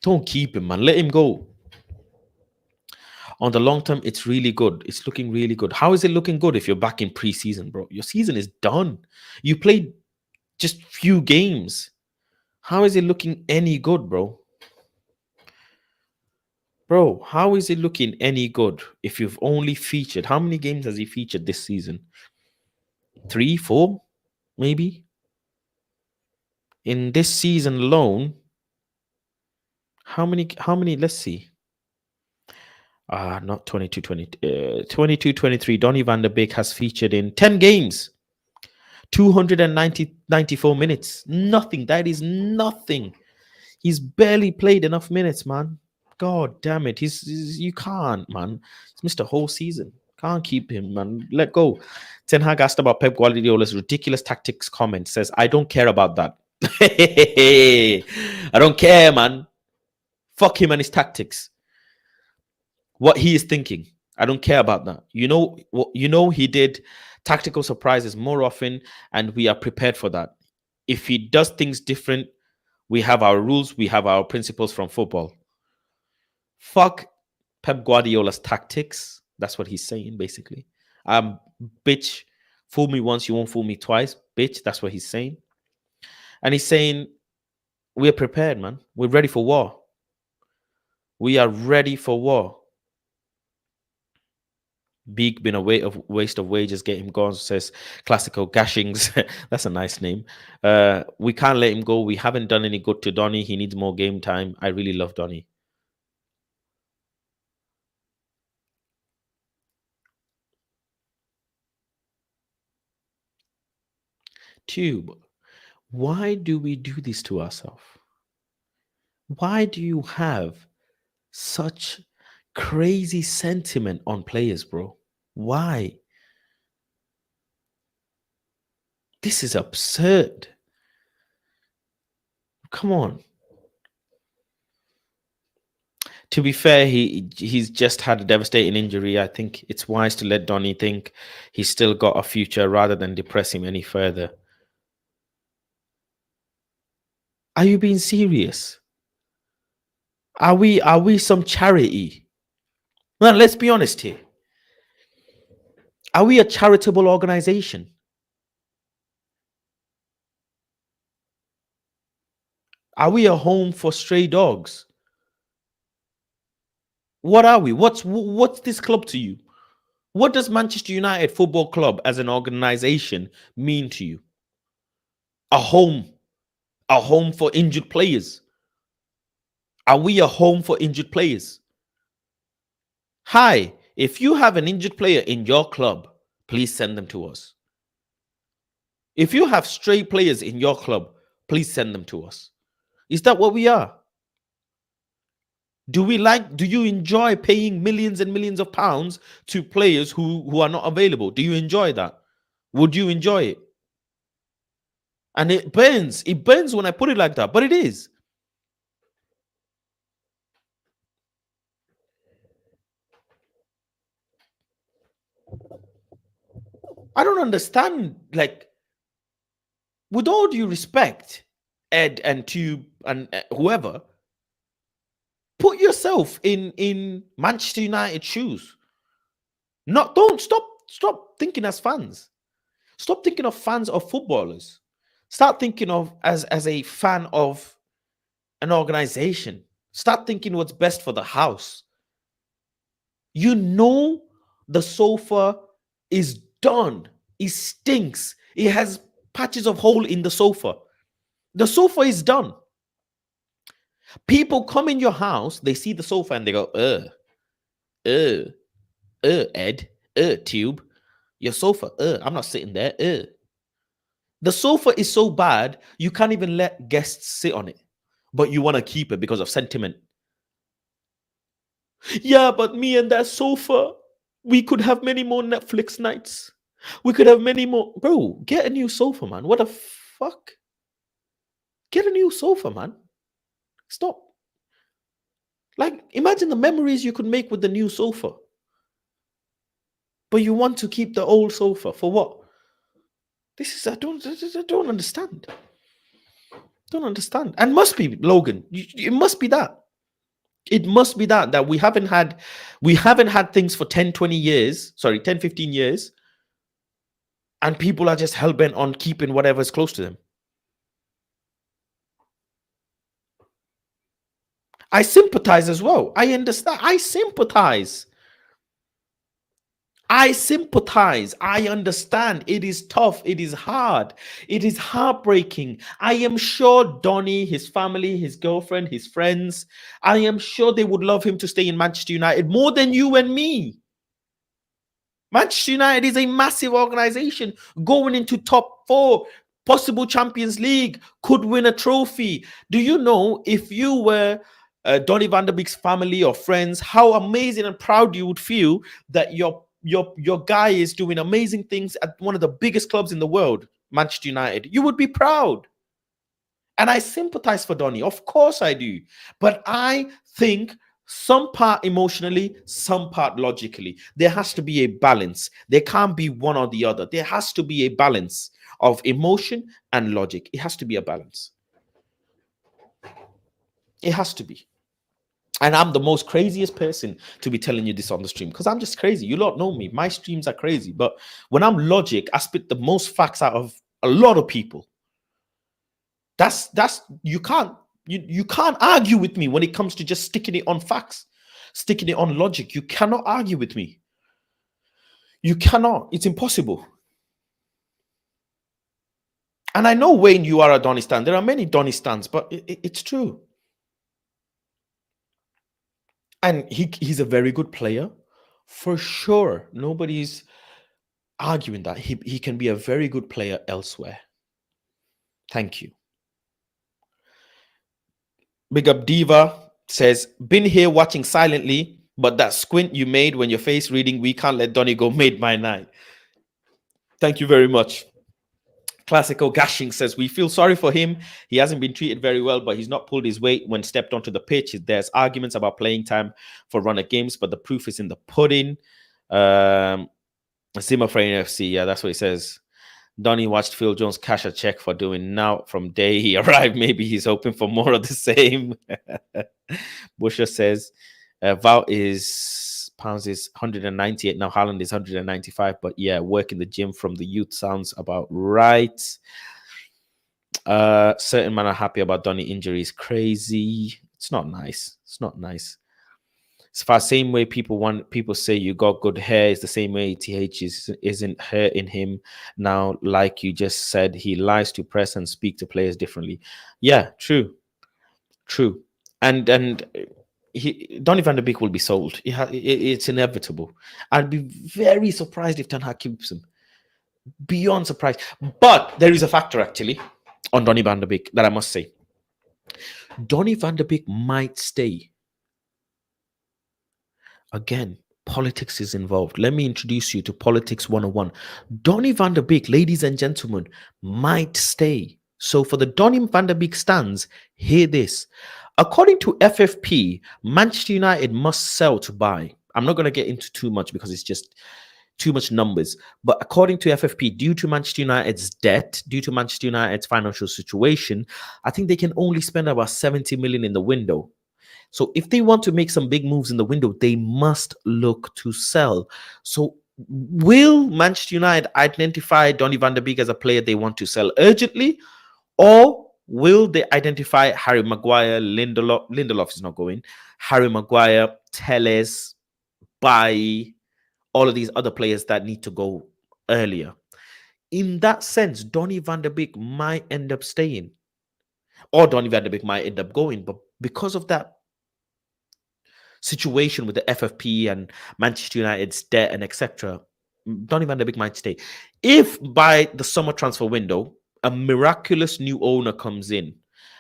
Don't keep him, man. Let him go. On the long term, it's really good. It's looking really good. How is it looking good if you're back in preseason, bro? Your season is done. You played just few games. How is it looking any good, bro? Bro, how is it looking any good if you've only featured? How many games has he featured this season? 3, 4, maybe? In this season alone, how many? Let's see. Not 22-23. Donny van de Beek has featured in 10 games. 94 minutes. Nothing. That is nothing. He's barely played enough minutes, man. God damn it. You can't, man. He's missed a whole season. Can't keep him, man. Let go. Ten Hag asked about Pep Guardiola's ridiculous tactics comment. Says, I don't care about that. I don't care, man. Fuck him and his tactics. What he is thinking. I don't care about that. He did tactical surprises more often, and we are prepared for that. If he does things different, we have our rules, we have our principles from football. Fuck Pep Guardiola's tactics. That's what he's saying, basically. Bitch, fool me once, you won't fool me twice. Bitch, that's what he's saying. And he's saying, we're prepared, man. We're ready for war. We are ready for war. Beak been a waste of wages. Get him gone, says Classical Gashings. That's a nice name. We can't let him go. We haven't done any good to Donny. He needs more game time. I really love Donny. Tube, why do we do this to ourselves? Why do you have such crazy sentiment on players, bro? Why? This is absurd. Come on. To be fair, he's just had a devastating injury. I think it's wise to let Donny think he's still got a future rather than depress him any further. Are you being serious? Are we some charity? Well, let's be honest here. Are we a charitable organization? Are we a home for stray dogs? What are we? What's this club to you? What does Manchester United Football Club as an organization mean to you? A home for injured players. Are we a home for injured players? Hi, if you have an injured player in your club, please send them to us. If you have stray players in your club, please send them to us. Is that what we are? Do you enjoy paying millions and millions of pounds to players who are not available? Do you enjoy that? Would you enjoy it? And it burns when I put it like that, but it is. I don't understand, like, with all due respect, Ed and Tube and whoever, put yourself in Manchester United shoes. Don't stop thinking as fans. Stop thinking of fans of footballers. Start thinking of as a fan of an organization. Start thinking what's best for the house. You know the sofa is done. It stinks. It has patches of hole in the sofa. The sofa is done. People come in your house, they see the sofa and they go, Ed, Tube, your sofa, I'm not sitting there, The sofa is so bad, you can't even let guests sit on it, but you want to keep it because of sentiment. Yeah, but me and that sofa, we could have many more Netflix nights. We could have many more. Bro, get a new sofa, man. What the fuck? Get a new sofa, man. Stop. Like, imagine the memories you could make with the new sofa. But you want to keep the old sofa for what? I don't understand. Don't understand. And must be, Logan. It must be that. It must be that we haven't had things for 10, 20 years. Sorry, 10, 15 years. And people are just hell-bent on keeping whatever's close to them. I sympathize as well. I understand. I sympathize. I understand. It is tough. It is hard. It is heartbreaking. I am sure Donny, his family, his girlfriend, his friends, I am sure they would love him to stay in Manchester United more than you and me. Manchester United is a massive organization going into top 4, possible Champions League, could win a trophy. Do you know, if you were Donny van der Beek's family or friends, how amazing and proud you would feel that your guy is doing amazing things at one of the biggest clubs in the world, Manchester United. You would be proud. And I sympathize for Donny. Of course I do. But I think some part emotionally, some part logically. There has to be a balance. There can't be one or the other. There has to be a balance of emotion and logic. It has to be a balance. It has to be. And I'm the most craziest person to be telling you this on the stream because I'm just crazy. You lot know me. My streams are crazy. But when I'm logic, I spit the most facts out of a lot of people. That's you can't argue with me when it comes to just sticking it on facts, sticking it on logic. You cannot argue with me. You cannot. It's impossible. And I know, Wayne, you are a Donny stan. There are many Donny stans, but it's true. And he's a very good player, for sure. Nobody's arguing that. He can be a very good player elsewhere. Thank you. Big up Diva says, been here watching silently, but that squint you made when your face reading, we can't let Donny go, made my night. Thank you very much. Classical Gashing says, we feel sorry for him. He hasn't been treated very well, but he's not pulled his weight when stepped onto the pitch. There's arguments about playing time for runner games, but the proof is in the pudding. Zimmer for NFC, yeah, that's what he says. Donny watched Phil Jones cash a check for doing now from day he arrived. Maybe he's hoping for more of the same. Busher says, Val is pounds is 198 now. Haaland is 195, but yeah, working the gym from the youth sounds about right. Certain men are happy about Donny injury is crazy. It's not nice. It's not nice. It's the same way people say you got good hair is the same way TH isn't hair in him now. Like you just said, he lies to press and speak to players differently. Yeah, true. And Donny van der Beek will be sold. It's inevitable. I'd be very surprised if Ten Hag keeps him. Beyond surprised. But there is a factor actually on Donny van der Beek that I must say. Donny van der Beek might stay. Again, politics is involved. Let me introduce you to Politics 101. Donny van der Beek, ladies and gentlemen, might stay. So for the Donny van der Beek stands, hear this. According to FFP, Manchester United must sell to buy. I'm not going to get into too much because it's just too much numbers. But according to FFP, due to Manchester United's debt, due to Manchester United's financial situation, I think they can only spend about 70 million in the window. So if they want to make some big moves in the window, they must look to sell. So will Manchester United identify Donny van der Beek as a player they want to sell urgently? Or will they identify Harry Maguire, Lindelof is not going, Harry Maguire, Telles, Bailly, all of these other players that need to go earlier? In that sense, Donny van der Beek might end up staying. Or Donny van der Beek might end up going. But because of that situation with the FFP and Manchester United's debt and etc., Donny van der Beek might stay. If by the summer transfer window, a miraculous new owner comes in,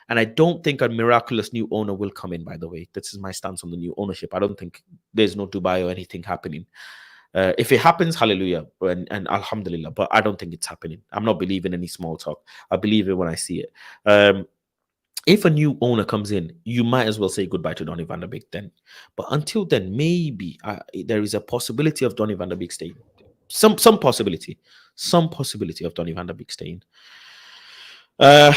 and I don't think a miraculous new owner will come in, by the way. This is my stance on the new ownership. I don't think there's no Dubai or anything happening. If it happens, hallelujah, and alhamdulillah, but I don't think it's happening. I'm not believing any small talk. I believe it when I see it. If a new owner comes in, you might as well say goodbye to Donny van der Beek then. But until then, maybe there is a possibility of Donny van der Beek staying. Some possibility of Donny van der Beek staying. I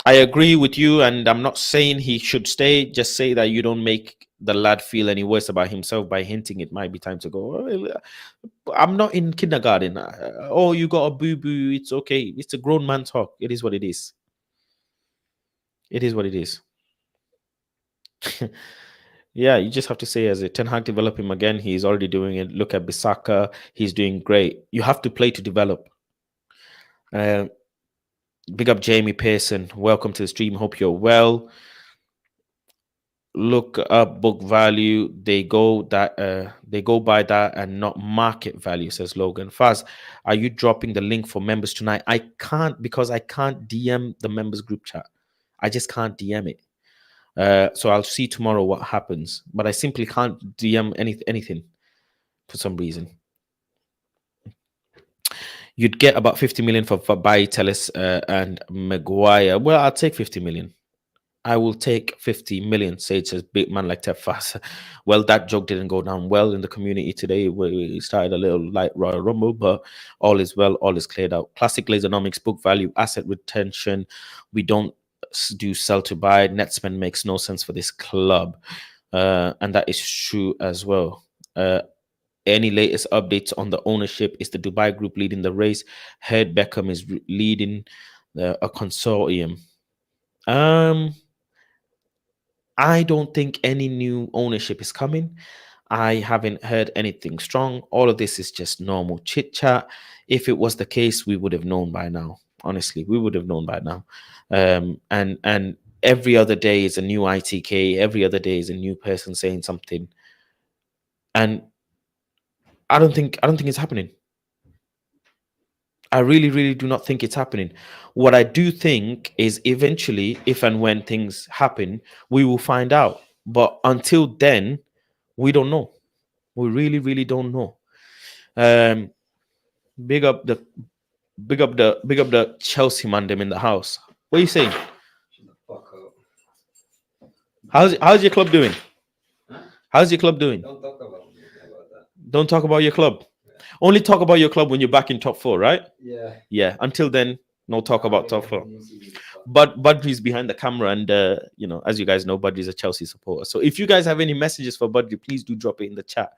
agree with you, and I'm not saying he should stay. Just say that you don't make the lad feel any worse about himself by hinting it might be time to go. I'm not in kindergarten. Oh, you got a boo-boo. It's okay. It's a grown man talk. It is what it is. It is what it is. Yeah, you just have to say as a Ten Hag develop him again. He's already doing it. Look at Bissaka. He's doing great. You have to play to develop. Big up Jamie Pearson. Welcome to the stream. Hope you're well. Look up book value. They go by that and not market value, says Logan. Faz, are you dropping the link for members tonight? I can't, because I can't DM the members group chat. I just can't DM it. So I'll see tomorrow what happens. But I simply can't DM anything for some reason. You'd get about 50 million for Bailly, Telles, and Maguire. Well, I'll take 50 million. I will take 50 million, says a big man like Tefas. Well, that joke didn't go down well in the community today. We started a little light Royal Rumble, but all is well, all is cleared out. Classic Lasernomics, book value, asset retention. We don't do sell to buy. Net spend makes no sense for this club. And that is true as well. Any latest updates on the ownership? Is the Dubai group leading the race? Heard Beckham is leading a consortium. I don't think any new ownership is coming. I haven't heard anything strong. All of this is just normal chit chat. If it was the case, we would have known by now. Honestly, we would have known by now. And every other day is a new ITK. Every other day is a new person saying something, and I don't think it's happening. I really, really do not think it's happening. What I do think is eventually, if and when things happen, we will find out. But until then, we don't know. We really, really don't know. Um, big up the big up the Chelsea man them in the house. What are you saying?
Fuck up.
How's your club doing? How's your club doing?
Don't talk about that.
Don't talk about your club. Only talk about your club when you're back in top 4, right?
Yeah.
Yeah. Until then, no talk about top 4. But Budry's behind the camera, and you know, as you guys know, Budry's a Chelsea supporter. So if you guys have any messages for Budry, please do drop it in the chat.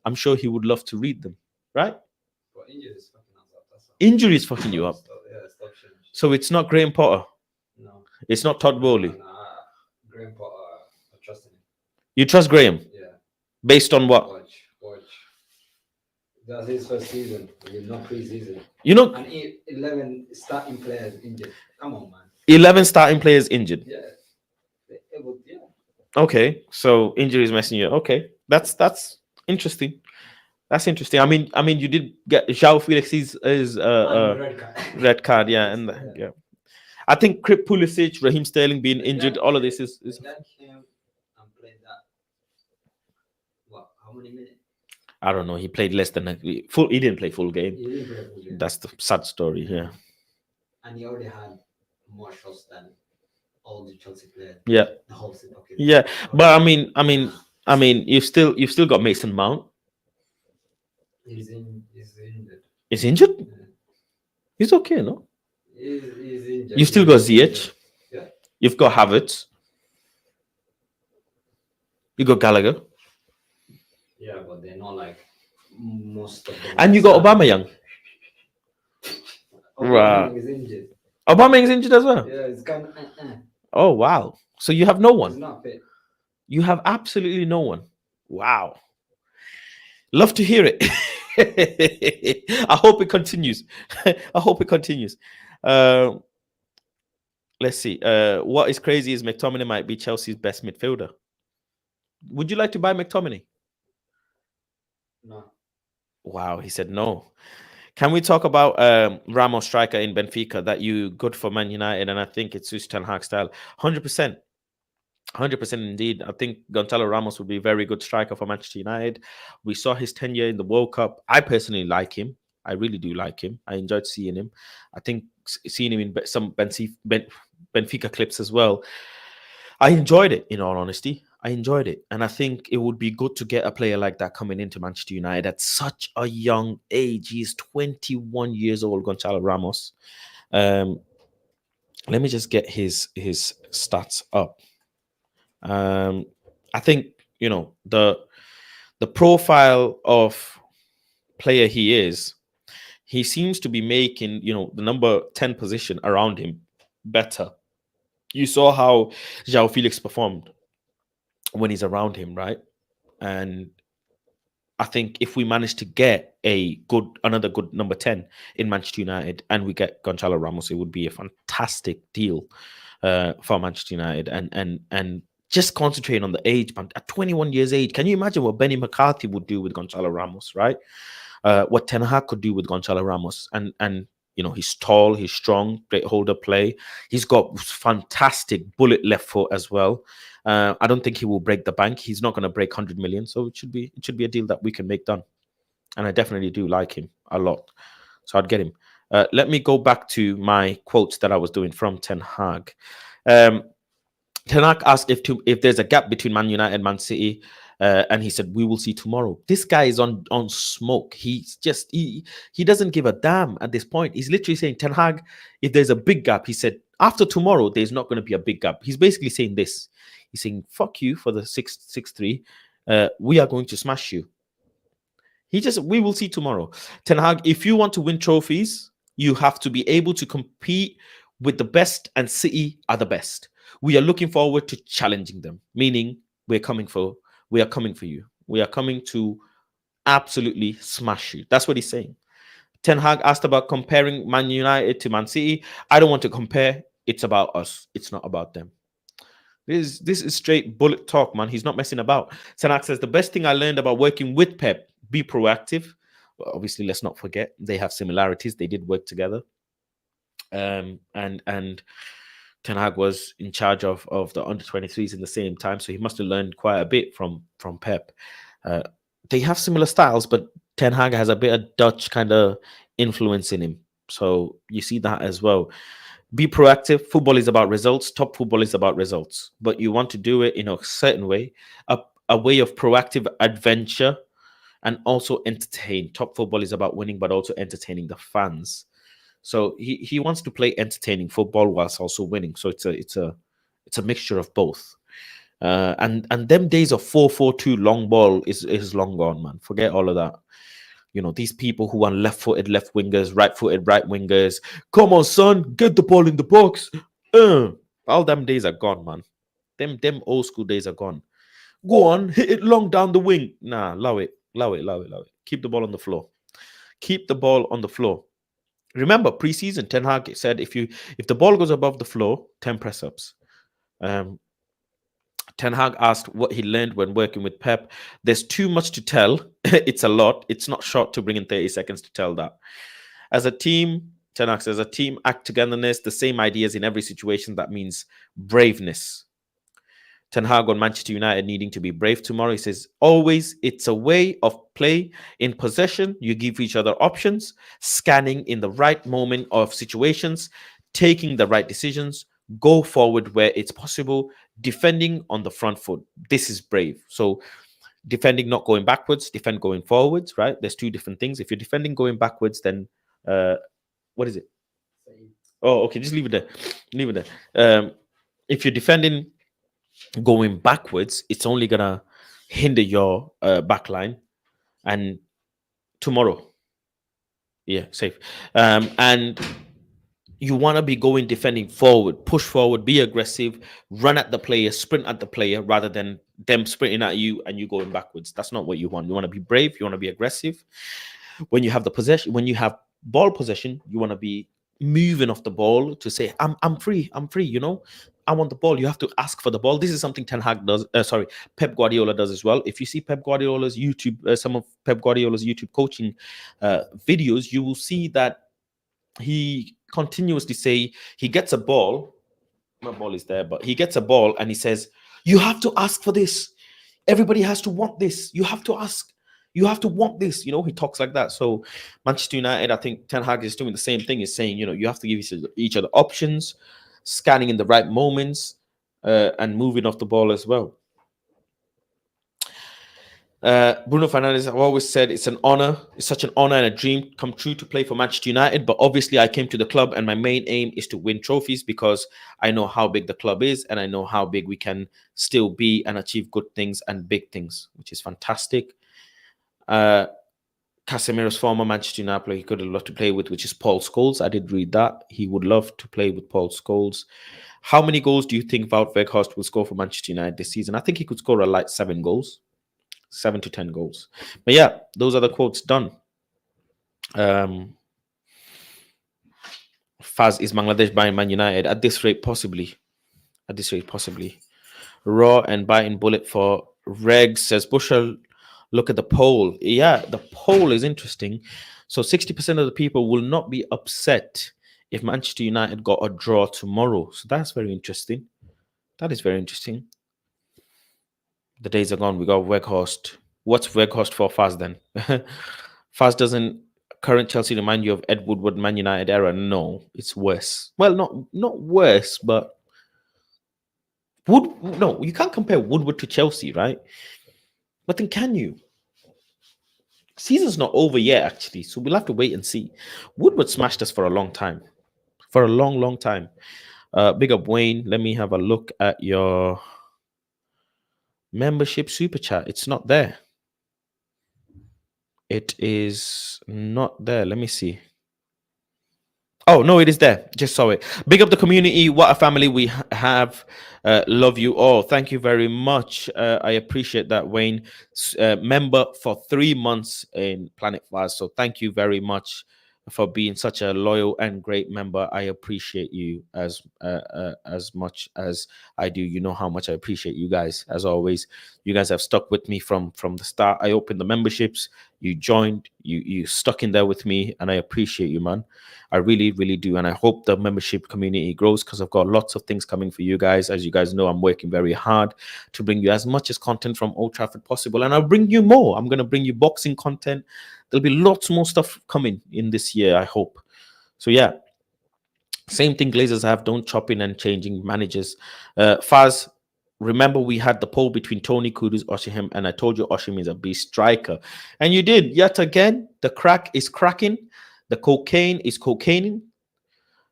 I'm sure he would love to read them. Right?
But injuries fucking us up. That's all.
Injury is fucking you up.
Stop shit.
So it's not Graham Potter.
No.
It's not Todd Bowley.
Nah, Graham Potter, I trust him.
You trust Graham
Yeah.
based on what?
Watch. That's his first season. Not pre-season.
You know,
And 11 starting players injured. Come on, man.
11 starting players injured.
Yeah. Yeah.
Okay, so injuries messing you up. Okay, that's interesting. That's interesting. I mean, you did get João Felix's red card, yeah, and yeah. I think Krip Pulisic, Raheem Sterling being injured, all of this is
That came and played that. What? How many minutes?
I don't know. He played less than full. He didn't play full game.
He didn't play full game.
That's the sad story. Yeah.
And he already had more shots than all the Chelsea players.
Yeah.
The whole season. Okay.
Yeah, but I mean, you've still got Mason Mount.
He's injured.
He's injured.
Yeah.
He's okay, no?
He's injured.
You still got Ziyech.
Yeah.
You've got Havertz. You got Gallagher.
Yeah, but they're not like most of them.
And you got Aubameyang. Right.
Is injured.
Aubameyang's injured as well.
Yeah, it's kind of.
Oh wow! So you have no
He's
one.
not fit.
You have absolutely no one. Wow. Love to hear it. I hope it continues. I hope it continues. Let's see. What is crazy is McTominay might be Chelsea's best midfielder. Would you like to buy McTominay?
No.
Wow, he said no. Can we talk about Ramos striker in Benfica that you good for Man United, and I think it's suits Ten Hag style? 100%. 100% indeed. I think Gonzalo Ramos would be a very good striker for Manchester United. We saw his tenure in the World Cup. I personally like him. I really do like him. I enjoyed seeing him. I think seeing him in some Benfica clips as well. I enjoyed it, in all honesty. I enjoyed it. And I think it would be good to get a player like that coming into Manchester United at such a young age. He's 21 years old, Gonzalo Ramos. Let me just get his stats up. I think, you know, the profile of player he is, he seems to be making, you know, the number 10 position around him better. You saw how João Felix performed when he's around him, right? And I think if we manage to get another good number 10 in Manchester United, and we get Gonzalo Ramos, it would be a fantastic deal for Manchester United. And just concentrating on the age, man. At 21 years age, can you imagine what Benny McCarthy would do with Gonzalo Ramos, right? What Ten Hag could do with Gonzalo Ramos, and you know, he's tall, he's strong, great holder play. He's got fantastic bullet left foot as well. I don't think he will break the bank. He's not going to break 100 million, so it should be a deal that we can make done. And I definitely do like him a lot, so I'd get him. Let me go back to my quotes that I was doing from Ten Hag. Ten Hag asked if there's a gap between Man United and Man City. And he said, we will see tomorrow. This guy is on smoke. He's just, he doesn't give a damn at this point. He's literally saying, Ten Hag, if there's a big gap, he said, after tomorrow, there's not going to be a big gap. He's basically saying this. He's saying, fuck you for the 6-3. We are going to smash you. We will see tomorrow. Ten Hag, if you want to win trophies, you have to be able to compete with the best, and City are the best. We are looking forward to challenging them, meaning we are coming for you. We are coming to absolutely smash you. That's what he's saying. Ten Hag asked about comparing Man United to Man City. I don't want to compare. It's about us. It's not about them. This is straight bullet talk, man. He's not messing about. Ten Hag says the best thing I learned about working with Pep: be proactive. Well, obviously, let's not forget they have similarities. They did work together. And Ten Hag was in charge of the under 23s in the same time, so he must have learned quite a bit from Pep. They have similar styles, but Ten Hag has a bit of Dutch kind of influence in him, so you see that as well. Be proactive. Football is about results. Top football is about results, but you want to do it in a certain way, a way of proactive adventure, and also entertain. Top football is about winning, but also entertaining the fans. So he wants to play entertaining football whilst also winning. So it's a mixture of both. And them days of 4-4-2 long ball is long gone, man. Forget all of that. You know, these people who are left-footed left wingers, right-footed right wingers. Come on, son, get the ball in the box. All them days are gone, man. Them old school days are gone. Go on, hit it long down the wing. Nah, allow it. Keep the ball on the floor. Keep the ball on the floor. Remember, preseason, Ten Hag said if the ball goes above the floor, 10 press ups. Ten Hag asked what he learned when working with Pep. There's too much to tell. It's a lot. It's not short to bring in 30 seconds to tell that. As a team, Ten Hag says, a team act togetherness, the same ideas in every situation. That means braveness. Ten Hag on Manchester United needing to be brave tomorrow. He says, always, it's a way of play. In possession, you give each other options, scanning in the right moment of situations, taking the right decisions, go forward where it's possible, defending on the front foot. This is brave. So defending, not going backwards, defend going forwards, right? There's two different things. If you're defending going backwards, then what is it? Oh, okay, just leave it there. Leave it there. If you're defending going backwards, it's only gonna hinder your back line. And tomorrow, safe. And you want to be going defending forward, push forward, be aggressive, run at the player, sprint at the player, rather than them sprinting at you and you going backwards. That's not what you want. You want to be brave. You want to be aggressive. When you have the possession, when you have ball possession, you want to be moving off the ball to say, I'm free. You know, I want the ball. You have to ask for the ball. This is something Ten Hag does. Pep Guardiola does as well. If you see Pep Guardiola's YouTube, some of Pep Guardiola's YouTube coaching videos, you will see that he continuously say he gets a ball. My ball is there, but he gets a ball and he says, you have to ask for this. Everybody has to want this. You have to ask. You have to want this. You know, he talks like that. So Manchester United, I think Ten Hag is doing the same thing. Is saying, you know, you have to give each other options, scanning in the right moments, and moving off the ball as well. Bruno Fernandes, I've always said it's an honor. It's such an honor and a dream come true to play for Manchester United. But obviously, I came to the club and my main aim is to win trophies because I know how big the club is and I know how big we can still be and achieve good things and big things, which is fantastic. Casemiro's former Manchester United player he could have loved to play with, which is Paul Scholes. I did read that. He would love to play with Paul Scholes. How many goals do you think Wout Weghorst will score for Manchester United this season? I think he could score a light 7 goals. 7 to 10 goals. But yeah, those are the quotes done. Faz, is Bangladesh buying Man United? At this rate, possibly. Raw and biting bullet for Reg, says Bushra. Look at the poll. Yeah, the poll is interesting. So 60% of the people will not be upset if Manchester United got a draw tomorrow. So that's very interesting. That is very interesting. The days are gone. We got Weghorst. What's Weghorst for Faz then? Faz doesn't current Chelsea remind you of Ed Woodward Man United era? No, it's worse. Well, not worse, but no, you can't compare Woodward to Chelsea, right? But then can you? Season's not over yet, actually, so we'll have to wait and see. Woodward smashed us for a long time. For a long, long time. Big up Wayne. Let me have a look at your membership super chat. It's not there. It is not there. Let me see. Oh no, it is there. Just saw it. Big up the community. What a family we have. Love you all. Thank you very much. I appreciate that, Wayne. Member for 3 months in Planet Fast. So thank you very much for being such a loyal and great member. I appreciate you as much as I do. You know how much I appreciate you guys. As always, you guys have stuck with me from the start. I opened the memberships. You joined. You stuck in there with me, and I appreciate you, man. I really, really do. And I hope the membership community grows, because I've got lots of things coming for you guys. As you guys know, I'm working very hard to bring you as much as content from Old Trafford possible. And I'll bring you more. I'm going to bring you boxing content. There'll be lots more stuff coming in this year, I hope. So, yeah. Same thing Glazers have. Don't chop in and changing managers. Faz, remember we had the poll between Tony, Kudus, Oshim, and I told you Oshim is a beast striker. And you did. Yet again, the crack is cracking. The cocaine is cocaining.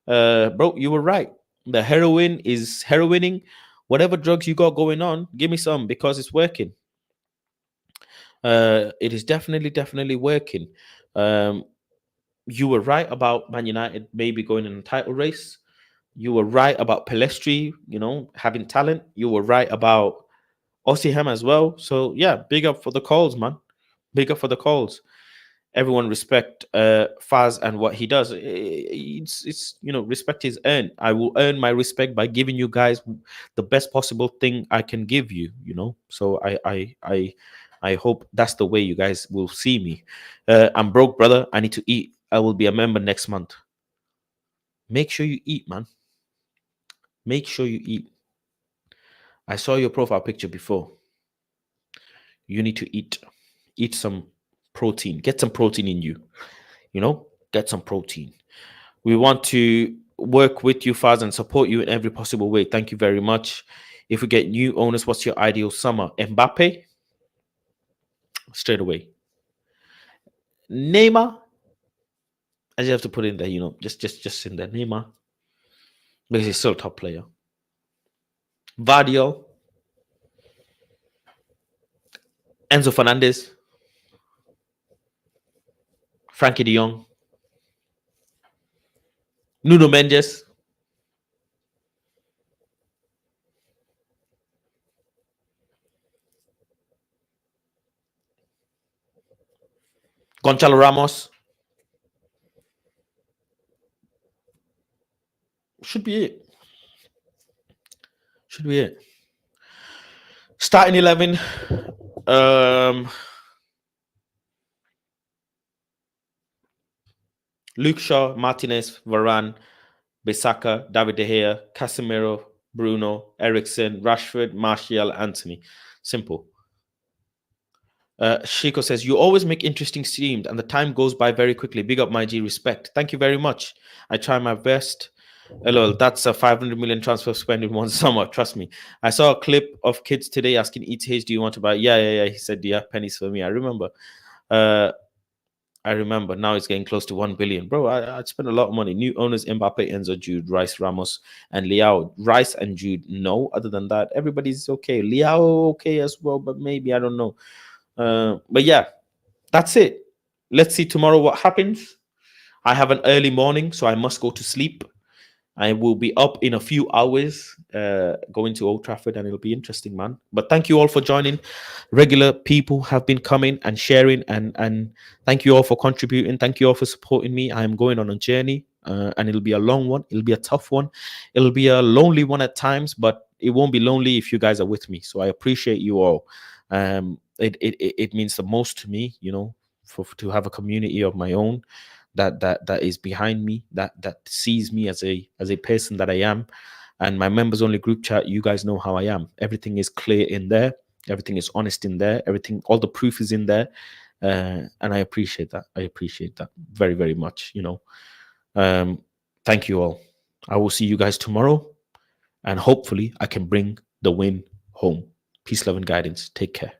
Bro, you were right. The heroin is heroining. Whatever drugs you got going on, give me some, because it's working. It is definitely working. You were right about Man United maybe going in a title race. You were right about Pelestri, having talent. You were right about Osimhen as well. So yeah, big up for the calls, man. Big up for the calls. Everyone respect Faz and what he does. It's respect is earned. I will earn my respect by giving you guys the best possible thing I can give you. So I hope that's the way you guys will see me. I'm broke, brother. I need to eat. I will be a member next month. Make sure you eat, man. Make sure you eat. I saw your profile picture before. You need to eat. Eat some protein. Get some protein in you. Get some protein. We want to work with you, Faz, and support you in every possible way. Thank you very much. If we get new owners, what's your ideal summer? Mbappe? Straight away. Neymar? I just have to put in there, just in there. Neymar. Because he's still a top player. Vardio. Enzo Fernandez. Frankie de Jong. Nuno Mendes. Gonçalo Ramos. Should be it. Starting 11. Luke Shaw, Martinez, Varane, Bissaka, David De Gea, Casemiro, Bruno, Eriksen, Rashford, Martial, Anthony. Simple. Shiko says, you always make interesting streams and the time goes by very quickly. Big up, my G. Respect. Thank you very much. I try my best. Hello, that's a 500 million transfer spend in one summer. Trust me. I saw a clip of kids today asking ETH, do you want to buy? Yeah. He said, yeah, pennies for me. I remember. Now it's getting close to 1 billion. Bro, I'd spend a lot of money. New owners, Mbappe, Enzo, Jude, Rice, Ramos, and Leao. Rice and Jude, no. Other than that, everybody's okay. Leao, okay as well, but maybe, I don't know. But yeah, that's it. Let's see tomorrow what happens. I have an early morning, so I must go to sleep. I will be up in a few hours going to Old Trafford, and it'll be interesting, man. But thank you all for joining. Regular people have been coming and sharing, and thank you all for contributing. Thank you all for supporting me. I am going on a journey, and it'll be a long one. It'll be a tough one. It'll be a lonely one at times, but it won't be lonely if you guys are with me. So I appreciate you all. It means the most to me, to have a community of my own that is behind me, that sees me as a person that I am. And my members only group chat, you guys know how I am. Everything is clear in there. Everything is honest in there. All the proof is in there. And I appreciate that. I appreciate that very, very much. Thank you all. I will see you guys tomorrow, and hopefully I can bring the win home. Peace, love, and guidance. Take care.